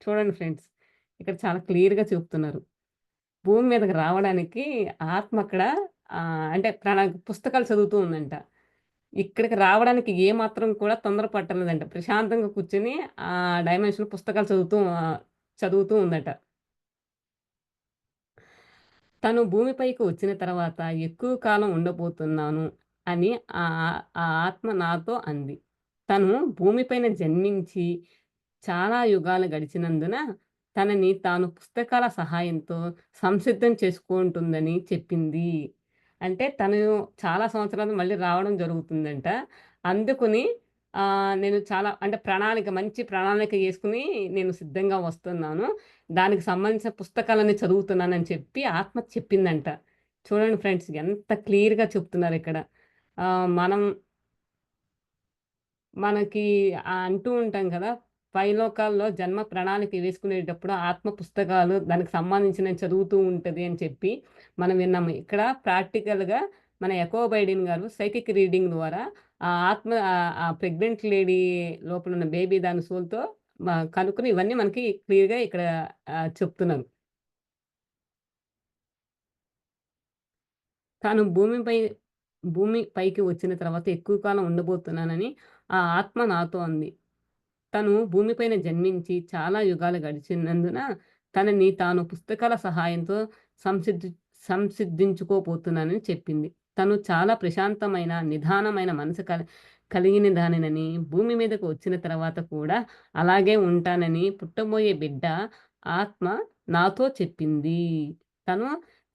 చూడండి ఫ్రెండ్స్. ఇక్కడ చాలా క్లియర్‌గా చెప్తున్నారు. భూమి మీదకి రావడానికి ఆత్మ అక్కడ అంటే పుస్తకాలు చదువుతూ ఉందంట. ఇక్కడికి రావడానికి ఏమాత్రం కూడా తొందర పట్టలేదంట. ప్రశాంతంగా కూర్చొని ఆ డైమెన్షన్‌లో పుస్తకాలు చదువుతూ ఉందట. తను భూమిపైకి వచ్చిన తర్వాత ఎక్కువ కాలం ఉండబోతున్నాను అని ఆ ఆత్మ నాతో అంది. తను భూమిపైన జన్మించి చాలా యుగాలు గడిచినందున తనని తాను పుస్తకాల సహాయంతో సంసిద్ధం చేసుకుంటుందని చెప్పింది. అంటే తను చాలా సంవత్సరాలు మళ్ళీ రావడం జరుగుతుందంట. అందుకని నేను చాలా అంటే మంచి ప్రణాళిక యేసుకొని నేను సిద్ధంగా వస్తున్నాను. దానికి సంబంధించిన పుస్తకాలన్నీ చదువుతున్నానని చెప్పి ఆత్మ చెప్పిందంట. చూడండి ఫ్రెండ్స్ ఎంత క్లియర్‌గా చెప్తున్నారిక్కడ. మనం మనకి అంటూ ఉంటాం కదా! పైలోకాల్లో జన్మ ప్రణాళిక వేసుకునేటప్పుడు ఆత్మ పుస్తకాలు దానికి సంబంధించినవి చదువుతూ ఉంటది అని చెప్పి మనం విన్నాము. ఇక్కడ ప్రాక్టికల్‌గా మన ఎకో బైడిన్ గారు సైకిక్ రీడింగ్ ద్వారా ఆ ఆత్మ ఆ ప్రెగ్నెంట్ లేడీ లోపలున్న బేబీ దాని సోల్‌తో కనుక్కొని ఇవన్నీ మనకి క్లియర్‌గా ఇక్కడ చెప్తున్నారు. తాను భూమి పైకి వచ్చిన తర్వాత ఎక్కువ కాలం ఉండబోతున్నానని ఆ ఆత్మ నాతో అంది. తను భూమిపైన జన్మించి చాలా యుగాలు గడిచినందున తనని తాను పుస్తకాల సహాయంతో సంసిద్ధి సంసిద్ధించుకోబోతున్నానని చెప్పింది. తను చాలా ప్రశాంతమైన, నిదానమైన మనసు కలిగిన దానినని, భూమి మీదకు వచ్చిన తర్వాత కూడా అలాగే ఉంటానని పుట్టబోయే బిడ్డ ఆత్మ నాతో చెప్పింది. తను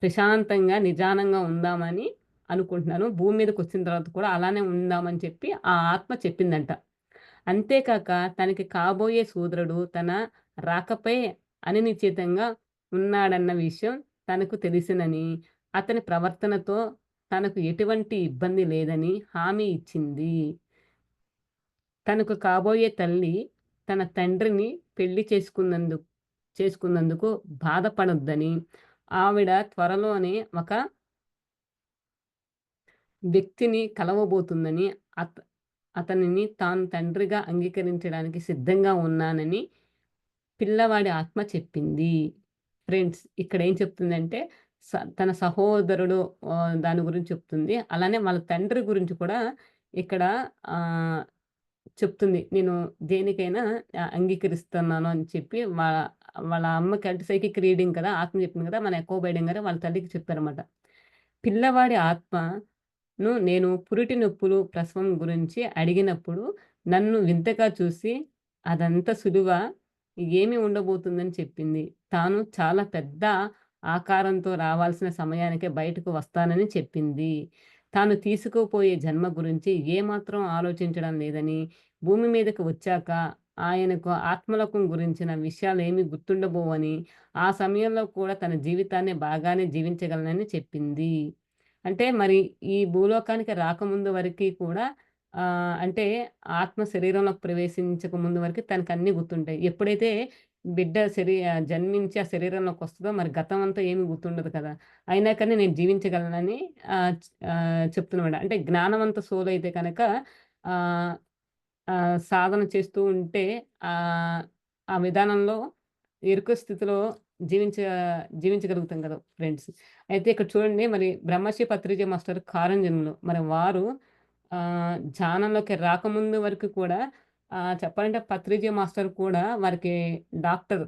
ప్రశాంతంగా, నిదానంగా ఉందామని అనుకుంటున్నాను. భూమి మీదకొచ్చిన తర్వాత కూడా అలానే ఉందామని చెప్పి ఆ ఆత్మ చెప్పిందంట. అంతేకాక తనకి కాబోయే సోదరుడు తన రాకపై అనిశ్చితంగా ఉన్నాడన్న విషయం తనకు తెలిసినని, అతని ప్రవర్తనతో తనకు ఎటువంటి ఇబ్బంది లేదని హామీ ఇచ్చింది. తనకు కాబోయే తల్లి తన తండ్రిని పెళ్లి చేసుకున్నందుకు బాధపడొద్దని, ఆవిడ త్వరలోనే ఒక వ్యక్తిని కలవబోతుందని, అత అతనిని తాను తండ్రిగా అంగీకరించడానికి సిద్ధంగా ఉన్నానని పిల్లవాడి ఆత్మ చెప్పింది. ఫ్రెండ్స్ ఇక్కడేం చెప్తుందంటే తన సహోదరుడు దాని గురించి చెప్తుంది. అలానే వాళ్ళ తండ్రి గురించి కూడా ఇక్కడ ఆహ్, చెప్తుంది. నేను దేనికైనా అంగీకరిస్తున్నాను అని చెప్పి వాళ్ళ అమ్మకి అంటే సైకిక్ రీడింగ్ కదా! ఆత్మ చెప్పింది కదా! మన ఎకో బైడింగ్ గారు వాళ్ళ తల్లికి చెప్పారన్నమాట. పిల్లవాడి ఆత్మను నేను పురిటి నొప్పులు, ప్రసవం గురించి అడిగినప్పుడు నన్ను వింతగా చూసి అదంతా సులువా? ఏమి ఉండబోతుందని చెప్పింది. తాను చాలా పెద్ద ఆకారంతో రావాల్సిన సమయానికే బయటకు వస్తానని చెప్పింది. తాను తీసుకుపోయే జన్మ గురించి ఏమాత్రం ఆలోచించడం లేదని, భూమి మీదకి వచ్చాక ఆయనకు ఆత్మలోకం గురించిన విషయాలేమి గుర్తుండబోవని, ఆ సమయంలో కూడా తన జీవితాన్ని బాగానే జీవించగలనని చెప్పింది. అంటే మరి ఈ భూలోకానికి రాకముందు వరకి కూడా అంటే ఆత్మ శరీరంలోకి ప్రవేశించక ముందు వరకు తనకన్నీ గుర్తుంటాయి. ఎప్పుడైతే బిడ్డ జన్మించి ఆ శరీరంలోకొస్తదో మరి గతం అంతా ఏమి గుర్తుండదు కదా! అయినా కానీ నేను జీవించగలనని చెప్తున్నమాట. అంటే జ్ఞానవంత సోలయితే కనుక ఆహ్, సాధన చేస్తూ ఉంటే ఆహ్, ఆ విధానంలో ఎరుక స్థితిలో జీవించ జీవించగలుగుతాం కదా ఫ్రెండ్స్. అయితే ఇక్కడ చూడండి మరి బ్రహ్మశ్రీ పత్రిజీ మాస్టర్ కారంజన్ములు. మరి వారు ధ్యానంలోకి రాకముందు వరకు కూడా చెప్పాలంటే పత్రిజీ మాస్టర్ కూడా వారికి డాక్టర్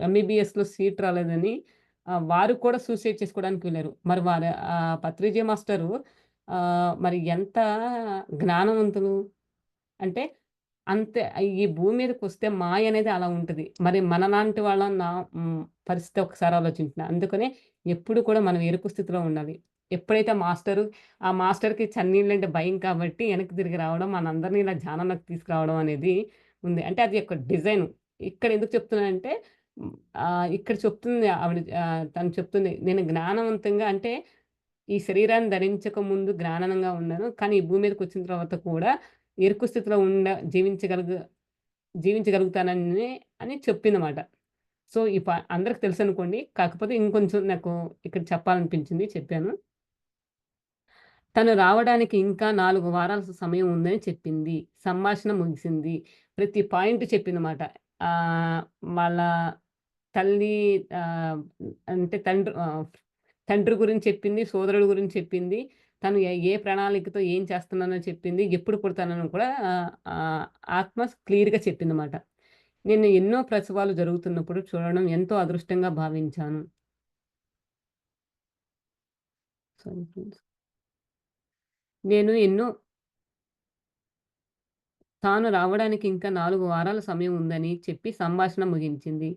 ఎంబీబీఎస్‌లో సీట్ రాలేదని వారు కూడా సూసైడ్ చేసుకోవడానికి వెళ్లారు. మరి వారు పత్రిజీ మాస్టరు మరి ఎంత జ్ఞానవంతులు. అంటే అంతే ఈ భూమి మీదకొస్తే మాయ అనేది అలా ఉంటది. మరి మనలాంటి వాళ్ళ పరిస్థితి ఒకసారి ఆలోచించిన. అందుకనే ఎప్పుడు కూడా మనం ఎరుకు స్థితిలో ఉండాలి. ఎప్పుడైతే ఆ మాస్టర్‌కి చన్నీళ్ళంటే భయం కాబట్టి వెనక్కి తిరిగి రావడం, మనందరిని ఇలా ధ్యానంలోకి తీసుకురావడం అనేది ఉంది. అంటే అది ఒక డిజైను. ఇక్కడ ఎందుకు చెప్తున్నానంటే ఇక్కడ చెప్తుంది ఆవిడ తను చెప్తుంది. నేను జ్ఞానవంతంగా అంటే ఈ శరీరాన్ని ధరించక ముందు జ్ఞానంగా ఉన్నాను. కానీ ఈ భూమి మీదకొచ్చిన తర్వాత కూడా ఎరుకు స్థితిలో జీవించగలుగుతానని చెప్పిందమాట. సో, అందరికి తెలుసనుకోండి. కాకపోతే ఇంకొంచెం నాకు ఇక్కడ చెప్పాలనిపించింది చెప్పాను. తను రావడానికి ఇంకా 4 వారాల సమయం ఉందని చెప్పింది. సంభాషణ ముగిసింది. ప్రతి పాయింట్ చెప్పిందమాట. ఆహ్, వాళ్ళ తల్లి ఆహ్, అంటే తండ్రి గురించి చెప్పింది. సోదరుడు గురించి చెప్పింది. తను ఏ ప్రణాళికతో ఏం చేస్తున్నానో చెప్పింది. ఎప్పుడు పుడతానని కూడా ఆహ్, ఆత్మ క్లియర్‌గా చెప్పిందమాట. నేను ఎన్నో ప్రసవాలు జరుగుతున్నప్పుడు చూడడం ఎంతో అదృష్టంగా భావించాను. Sorry friends. నేను ఎన్నో తాను రావడానికి ఇంకా 4 వారాల సమయం ఉందని చెప్పి సంభాషణ ముగించింది.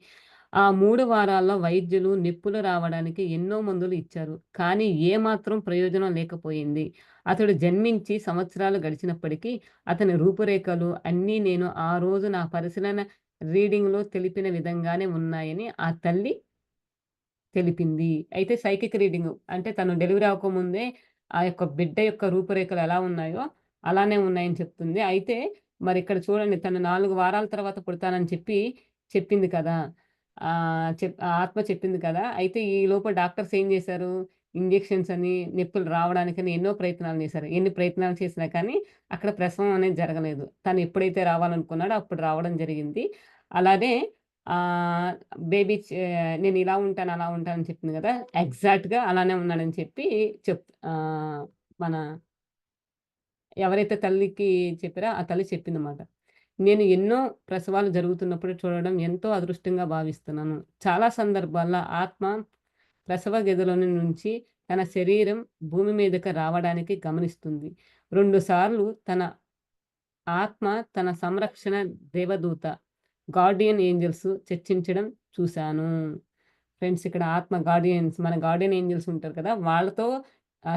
ఆ 3 వారాల్లో వైద్యులు నిప్పులు రావడానికి ఎన్నో మందులు ఇచ్చారు. కానీ ఏమాత్రం ప్రయోజనం లేకపోయింది. అతడు జన్మించి సంవత్సరాలు గడిచినప్పటికీ అతని రూపురేఖలు అన్నీ నేను ఆ రోజు నా పరిశీలన రీడింగ్‌లో తెలిపిన విధంగానే ఉన్నాయని ఆ తల్లి తెలిపింది. అయితే సైకిక్ రీడింగు అంటే తను డెలివరీ అవ్వకముందే ఆ యొక్క బిడ్డ యొక్క రూపురేఖలు ఎలా ఉన్నాయో అలానే ఉన్నాయని చెప్తుంది. అయితే మరిక్కడ చూడండి తను 4 వారాల తర్వాత పుడతానని చెప్పింది కదా! ఆ ఆత్మ చెప్పింది కదా! అయితే ఈ లోపు డాక్టర్స్ ఏం జేశారు? ఇంజెక్షన్స్ అని, నొప్పులు రావడానికని ఎన్నో ప్రయత్నాలు జేశారు. ఎన్ని ప్రయత్నాలు చేసినా కానీ అక్కడ ప్రసవం అనేది జరగలేదు. తను ఎప్పుడైతే రావాలనుకున్నాడో అప్పుడు రావడం జరిగింది. అలానే ఆహ్, బేబీ నేనిలా ఉంటాను, అలా ఉంటానని చెప్పింది గదా! ఎగ్జాక్ట్‌గా అలానే ఉన్నాడని మన ఎవరైతే తల్లికి చెప్పారో ఆ తల్లి చెప్పిందన్నమాట. నేను ఎన్నో ప్రసవాలు జరుగుతున్నప్పుడు చూడడం ఎంతో అదృష్టంగా భావిస్తున్నాను. చాలా సందర్భాల్లో ఆత్మ ప్రసవ గదిలోని నుంచి తన శరీరం భూమి మీదకి రావడానికి గమనిస్తుంది. 2 సార్లు ఆత్మ తన సంరక్షణ దేవదూత గార్డియన్ ఏంజెల్స్ చర్చించడం చూశాను. ఫ్రెండ్స్ ఇక్కడ మన గార్డియన్ ఏంజెల్స్ ఉంటారు కదా! వాళ్ళతో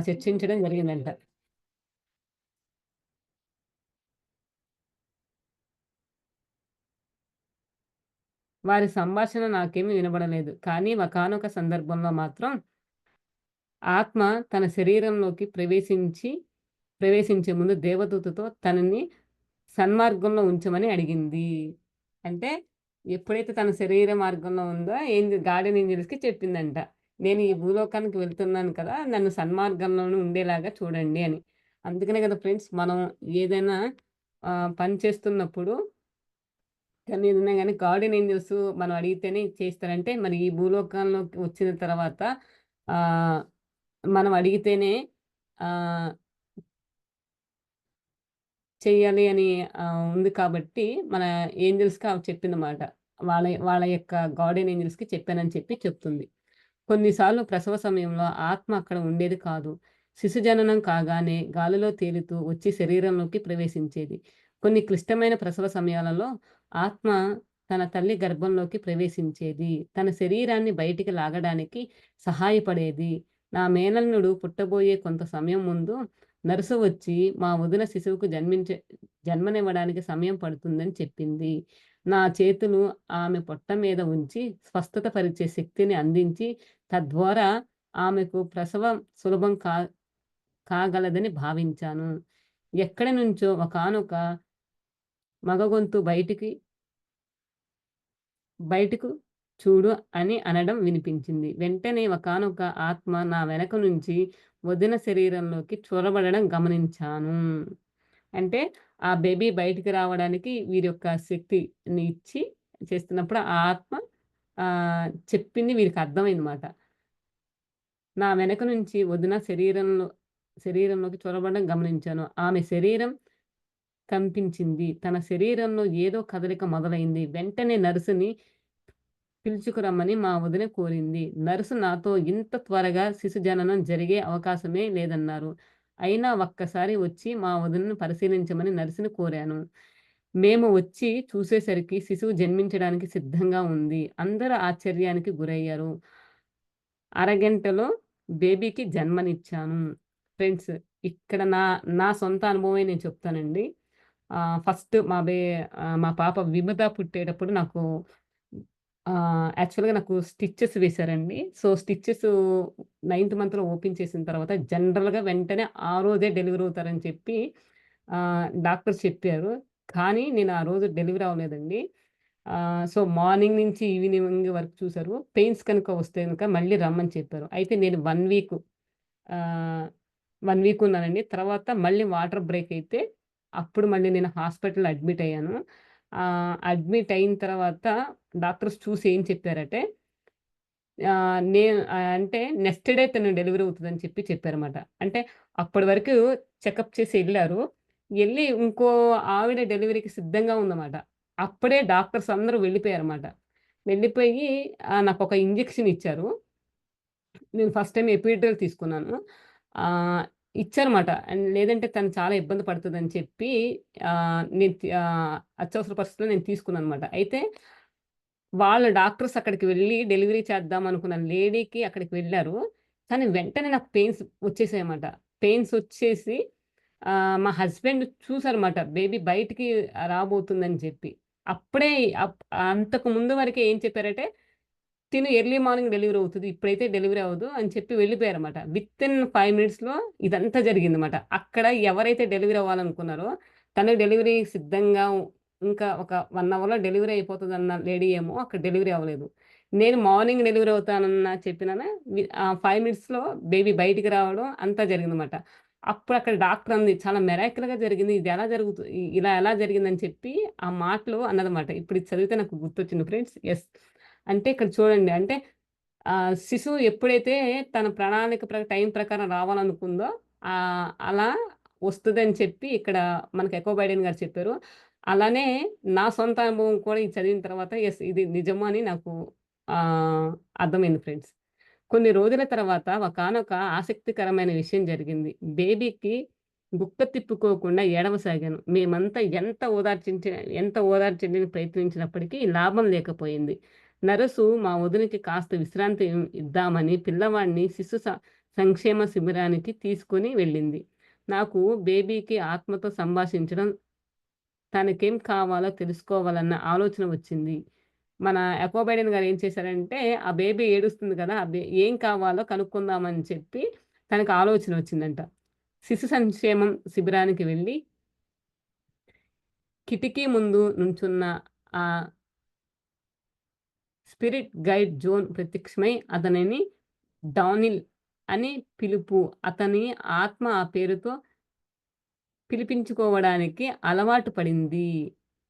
చర్చించడం జరిగిందంట. వారి సంభాషణ నాకేమి వినబడలేదు. కానీ ఒకానొక సందర్భంలో మాత్రం ఆత్మ తన శరీరంలోకి ప్రవేశించే ముందు దేవదూతతో తనని సన్మార్గంలో ఉంచమని అడిగింది. అంటే ఎప్పుడైతే తన శరీర మార్గంలో ఉందో గార్డెన్ ఏంజెల్స్‌కి చెప్పిందంట. నేను ఈ భూలోకానికి వెళ్తున్నాను కదా! నన్ను సన్మార్గంలోనే ఉండేలాగా చూడండి అని. అందుకనే కదా ఫ్రెండ్స్ మనం ఏదైనా పని చేస్తున్నప్పుడు ఏదైనా గాని గార్డెన్ ఏంజెల్స్ మనం అడిగితేనే చేస్తారంటే మరి ఈ భూలోకంలోకి వచ్చిన తర్వాత ఆహ్, మనం అడిగితేనే ఆహ్ చెయ్యాలి అని ఉంది కాబట్టి, మన ఏంజెల్స్‌కి ఆమె చెప్పిందన్నమాట. వాళ్ళ వాళ్ళ యొక్క గార్డియన్ ఏంజెల్స్‌కి చెప్పానని చెప్తుంది. కొన్నిసార్లు ప్రసవ సమయంలో ఆత్మ అక్కడ ఉండేది కాదు. శిశుజననం కాగానే గాలిలో తేలుతూ వచ్చి శరీరంలోకి ప్రవేశించేది. కొన్ని క్లిష్టమైన ప్రసవ సమయాలలో ఆత్మ తన తల్లి గర్భంలోకి ప్రవేశించేది. తన శరీరాన్ని బయటికి లాగడానికి సహాయపడేది. నా మేనల్లుడు పుట్టబోయే కొంత సమయం ముందు నర్సు వచ్చి మా వదిన శిశువుకు జన్మనివ్వడానికి సమయం పడుతుందని చెప్పింది. నా చేతులు ఆమె పొట్ట మీద ఉంచి స్వస్థత పరిచే శక్తిని అందించి, తద్వారా ఆమెకు ప్రసవం సులభం కాగలదని భావించాను. ఎక్కడి నుంచో ఒకానొక మగ గొంతు బయటకు చూడు అని అనడం వినిపించింది. వెంటనే ఒకానొక ఆత్మ నా వెనక నుంచి వదిన శరీరంలోకి చొరబడడం గమనించాను. అంటే ఆ బేబీ బయటికి రావడానికి వీరి యొక్క శక్తిని ఇచ్చి చేస్తున్నప్పుడు ఆ ఆత్మ చెప్పింది వీరికి అర్థమైందన్నమాట. నా వెనక నుంచి వదిన శరీరంలోకి చొరబడడం గమనించాను. ఆమె శరీరం కంపించింది. తన శరీరంలో ఏదో కదలిక మొదలైంది. వెంటనే నర్సుని పిలుచుకురమ్మని మా వదిన కోరింది. నర్సు నాతో ఇంత త్వరగా శిశు జననం జరిగే అవకాశమే లేదన్నారు. అయినా ఒక్కసారి వచ్చి మా వదినను పరిశీలించమని నర్సుని కోరాను. మేము వచ్చి చూసేసరికి శిశువు జన్మించడానికి సిద్ధంగా ఉంది. అందరూ ఆశ్చర్యానికి గురయ్యారు. అరగంటలో బేబీకి జన్మనిచ్చాను. ఫ్రెండ్స్, ఇక్కడ నా సొంత అనుభవమే నేను చెప్తానండి. ఫస్ట్ మా పాప విమత పుట్టేటప్పుడు నాకు యాక్చువల్‌గా నాకు స్టిచెస్ వేశారండి. సో, స్టిచెస్ నైన్త్ మంత్‌లో ఓపెన్ చేసిన తర్వాత జనరల్‌గా వెంటనే ఆ రోజే డెలివరీ అవుతారని చెప్పి డాక్టర్స్ చెప్పారు. కానీ నేను ఆ రోజు డెలివరీ అవ్వలేదండి. సో, మార్నింగ్ నుంచి ఈవినింగ్ వరకు చూసారు. పెయిన్స్ కనుక వస్తే గనుక మళ్ళీ రమ్మని చెప్పారు. అయితే నేను 1 వీక్ ఆహ్, 1 వీక్ ఉన్నానండి. తర్వాత మళ్ళీ వాటర్ బ్రేక్ అయితే అప్పుడు మళ్ళీ నేను హాస్పిటల్‌లో అడ్మిట్ అయ్యాను. అడ్మిట్ అయిన తర్వాత డాక్టర్స్ చూసి ఏం చెప్పారంటే అంటే నెక్స్ట్ డే తను డెలివరీ అవుతదని చెప్పారన్నమాట. అంటే అప్పటి వరకు చెకప్ చేసి ఎళ్లారు. ఎళ్లి ఇంకో ఆవిడ డెలివరీకి సిద్ధంగా ఉందన్నమాట. అప్పుడే డాక్టర్స్ అందరూ వెళ్ళిపోయారన్నమాట. వెళ్ళిపోయి నాకొక ఇంజెక్షన్ ఇచ్చారు. నేను ఫస్ట్ టైమ్ ఎపిడ్యూరల్ తీసుకున్నాను. ఆహ్, ఇచ్చారన్నమాట. అండ్ లేదంటే తను చాలా ఇబ్బంది పడతదని చెప్పి అత్యవసర పరిస్థితిలో నేను తీసుకున్నానన్నమాట. అయితే వాళ్ళ డాక్టర్స్ అక్కడికి వెళ్లి డెలివరీ చేద్దాం అనుకున్న లేడీకి అక్కడికి వెళ్లారు. కానీ వెంటనే నాకు పెయిన్స్ వచ్చేసాయన్నమాట. పెయిన్స్ వచ్చేసి మా హస్బెండ్ చూసారన్నమాట. బేబీ బయటికి రాబోతుందని చెప్పి. అప్పుడే అంతకు ముందు వరకే ఏం చెప్పారంటే తిను ఎర్లీ మార్నింగ్ డెలివరీ అవుతది. ఇప్పుడైతే డెలివరీ అవ్వదు అని చెప్పి వెళ్ళిపోయారన్నమాట. వితిన్ 5 మినిట్స్‌లో ఇదంతా జరిగిందన్నమాట. అక్కడ ఎవరైతే డెలివరీ అవ్వాలనుకున్నారో తను డెలివరీ సిద్ధంగా ఇంకా ఒక 1 అవర్‌లో డెలివరీ అయిపోతదన్న లేడీ ఏమో అక్కడ డెలివరీ అవ్వలేదు. నేను మార్నింగ్ డెలివరీ అవుతానన్న చెప్పినాన 5 మినిట్స్‌లో బేబీ బయటికి రావడం అంతా జరిగిందన్నమాట. అప్పుడు అక్కడ డాక్టర్ అంది, "చాలా మిరాకిల్‌గా జరిగింది. ఇది ఎలా ఇలా ఎలా జరిగిందని" చెప్పి ఆ మాటలు అన్నదన్నమాట. ఇప్పుడు ఇది చదివితే నాకు గుర్తొచ్చింది ఫ్రెండ్స్. యెస్. అంటే ఇక్కడ చూడండి. అంటే శిశువు ఎప్పుడైతే తన ప్రణాళిక టైం ప్రకారం రావాలనుకుందో అలా వస్తదని చెప్పి ఇక్కడ మనకు ఎకో బైడెన్ గారు చెప్పారు. అలానే నా సొంత అనుభవం కూడా ఇది చదివిన తర్వాత యెస్, ఇది నిజము అని నాకు అర్థమైంది ఫ్రెండ్స్. కొన్ని రోజుల తర్వాత ఒకానొక ఆసక్తికరమైన విషయం జరిగింది. బేబీకి గుక్క తిప్పుకోకుండా ఏడవసాగాను. మేమంతా ఎంత ఓదార్చడానికి ప్రయత్నించినప్పటికీ లాభం లేకపోయింది. నర్సు మా వదినకి కాస్త విశ్రాంతి ఇద్దామని పిల్లవాడిని శిశు సంక్షేమ శిబిరానికి తీసుకొని వెళ్ళింది. నాకు బేబీకి ఆత్మతో సంభాషించడం, తనకేం కావాలో తెలుసుకోవాలన్న ఆలోచన వచ్చింది. మన ఎకో బైడెన్ గారు ఏం చేశారంటే, ఆ బేబీ ఏడుస్తుంది కదా! ఏం కావాలో కనుక్కుందామని చెప్పి తనకు ఆలోచన వచ్చిందంట. శిశు సంక్షేమం శిబిరానికి వెళ్లి కిటికీ ముందు నుంచున్న ఆ స్పిరిట్ గైడ్ జోన్ ప్రత్యక్షమై అతనిని డానిల్ అని పిలుపు. అతని ఆత్మ ఆ పేరుతో పిలిపించుకోవడానికి అలవాటు పడింది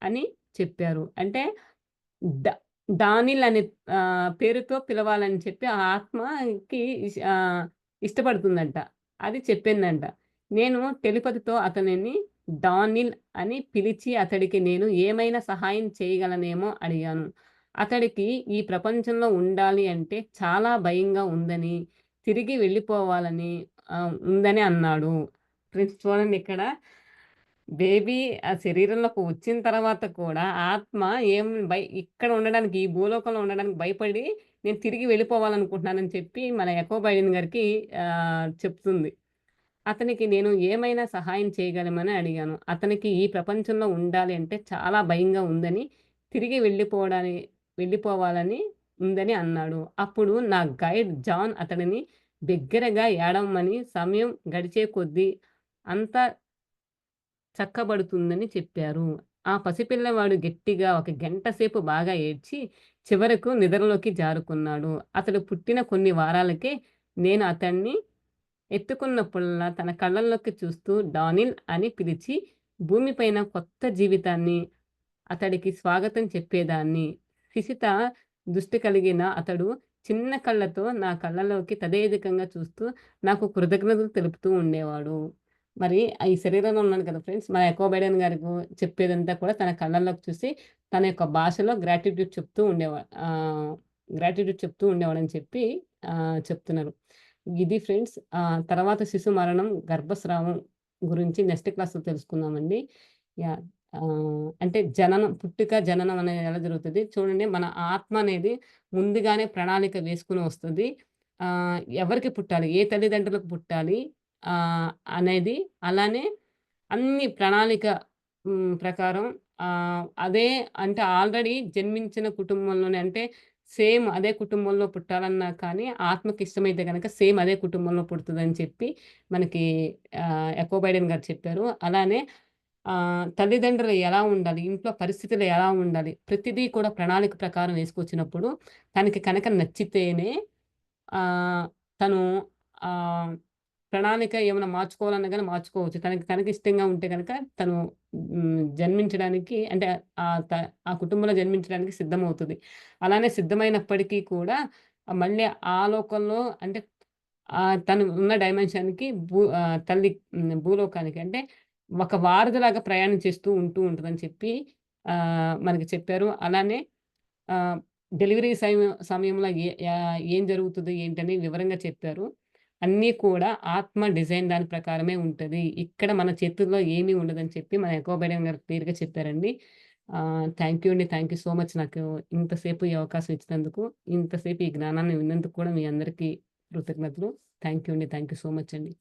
అని చెప్పారు. అంటే డ డానిల్ అనే పేరుతో పిలవాలని చెప్పి ఆ ఆత్మకి ఇష్టపడుతుందంట. అది చెప్పిందంట. నేను టెలిపతితో అతనిని డానిల్ అని పిలిచి అతడికి నేను ఏమైనా సహాయం చేయగలనేమో అడిగాను. అతడికి ఈ ప్రపంచంలో ఉండాలి అంటే చాలా భయంగా ఉందని, తిరిగి వెళ్ళిపోవాలని ఉందని అన్నాడు. ఫ్రెండ్స్ చూడండి ఇక్కడ బేబీ ఆ శరీరంలోకి వచ్చిన తర్వాత కూడా ఆత్మ ఏం ఇక్కడ ఉండడానికి, ఈ భూలోకంలో ఉండడానికి భయపడి నేను తిరిగి వెళ్ళిపోవాలనుకుంటున్నానని చెప్పి మన ఎకో బైడెన్ గారికి చెప్తుంది. అతనికి నేను ఏమైనా సహాయం చేయగలమని అడిగాను. అతనికి ఈ ప్రపంచంలో ఉండాలి అంటే చాలా భయంగా ఉందని, తిరిగి వెళ్ళిపోవాలని ఉందని అన్నాడు. అప్పుడు నా గైడ్ జాన్ అతడిని బిగ్గరగా ఏడవమని, సమయం గడిచే కొద్దీ అంతా చక్కబడుతుందని చెప్పారు. ఆ పసిపిల్లవాడు గట్టిగా ఒక గంట సేపు బాగా ఏడ్చి, చివరకు నిద్రలోకి జారుకున్నాడు. అతడు పుట్టిన కొన్ని వారాలకే నేను అతన్ని ఎత్తుకున్నప్పుడల్లా తన కళ్ళల్లోకి చూస్తూ డానిల్ అని పిలిచి, భూమిపైన కొత్త జీవితాన్ని అతడికి స్వాగతం చెప్పేదాన్ని. శిశిత దృష్టి కలిగిన అతడు చిన్న కళ్ళతో నా కళ్ళలోకి తదేకంగా చూస్తూ నాకు కృతజ్ఞతలు తెలుపుతూ ఉండేవాడు. మరి ఈ శరీరంలో ఉన్నాను కదా ఫ్రెండ్స్, మన ఎకో బైడెన్ గారికి చెప్పేదంతా కూడా తన కళ్ళల్లోకి చూసి తన యొక్క భాషలో గ్రాటిట్యూడ్ చెప్తూ ఉండేవాడని చెప్పి చెప్తున్నారు. ఇది ఫ్రెండ్స్. తర్వాత శిశు మరణం, గర్భస్రావం గురించి నెక్స్ట్ క్లాస్‌లో తెలుసుకుందామండి. యాహ్! అంటే పుట్టుక, జననం అనేది ఎలా జరుగుతది? చూడండి, మన ఆత్మ అనేది ముందుగానే ప్రణాళిక వేసుకొని వస్తది. ఎవరికి పుట్టాలి? ఏ తల్లిదండ్రులకు పుట్టాలి? అనేది అలానే అన్ని ప్రణాళిక ప్రకారం అదే అంటే ఆల్రెడీ జన్మించిన కుటుంబంలోనే అంటే సేమ్ అదే కుటుంబంలో పుట్టాలన్నా కానీ ఆత్మకిష్టమైతే గనక సేమ్ అదే కుటుంబంలో పుడతదని చెప్పి మనకి ఎకో బైడెన్ గారు చెప్పారు. అలానే తల్లిదండ్రులు ఎలా ఉండాలి? ఇంట్లో పరిస్థితులు ఎలా ఉండాలి? ప్రతిదీ కూడా ప్రణాళిక ప్రకారం వేసుకొచ్చినప్పుడు తనకి కనుక నచ్చితేనే ఆహ్, తను ఆహ్, ప్రణాళిక ఏమైనా మార్చుకోవాలన్నా గాని మార్చుకోవచ్చు. తనకి కనుక ఇష్టంగా ఉంటే గనక తను జన్మించడానికి అంటే ఆ కుటుంబంలో జన్మించడానికి సిద్ధమవుతది. అలానే సిద్ధమైనప్పటికీ కూడా మళ్ళీ ఆ లోకంలో అంటే తను ఉన్న డైమెన్షన్‌కి భూలోకానికి అంటే ఒక వారధిలాగా ప్రయాణం చేస్తూ ఉంటదని చెప్పి మనకి చెప్పారు. అలానే ఆహ్, డెలివరీ సమయంలో ఏం జరుగుతది ఏంటని వివరంగా చెప్పారు. అన్నీ కూడా ఆత్మ డిజైన్ దాని ప్రకారమే ఉంటది. ఇక్కడ మన చేతుల్లో ఏమీ ఉండదని చెప్పి మన ఎకో బైడెన్ గారు క్లియర్‌గా చెప్పారండి. థాంక్ యూ అండి. థాంక్ యూ సో మచ్ నాకు ఇంతసేపు ఈ అవకాశం ఇచ్చినందుకు. ఇంతసేపు ఈ జ్ఞానాన్ని విన్నందుకు కూడా మీ అందరికీ కృతజ్ఞతలు. థాంక్ యూ అండి. థాంక్ యూ సో మచ్ అండి.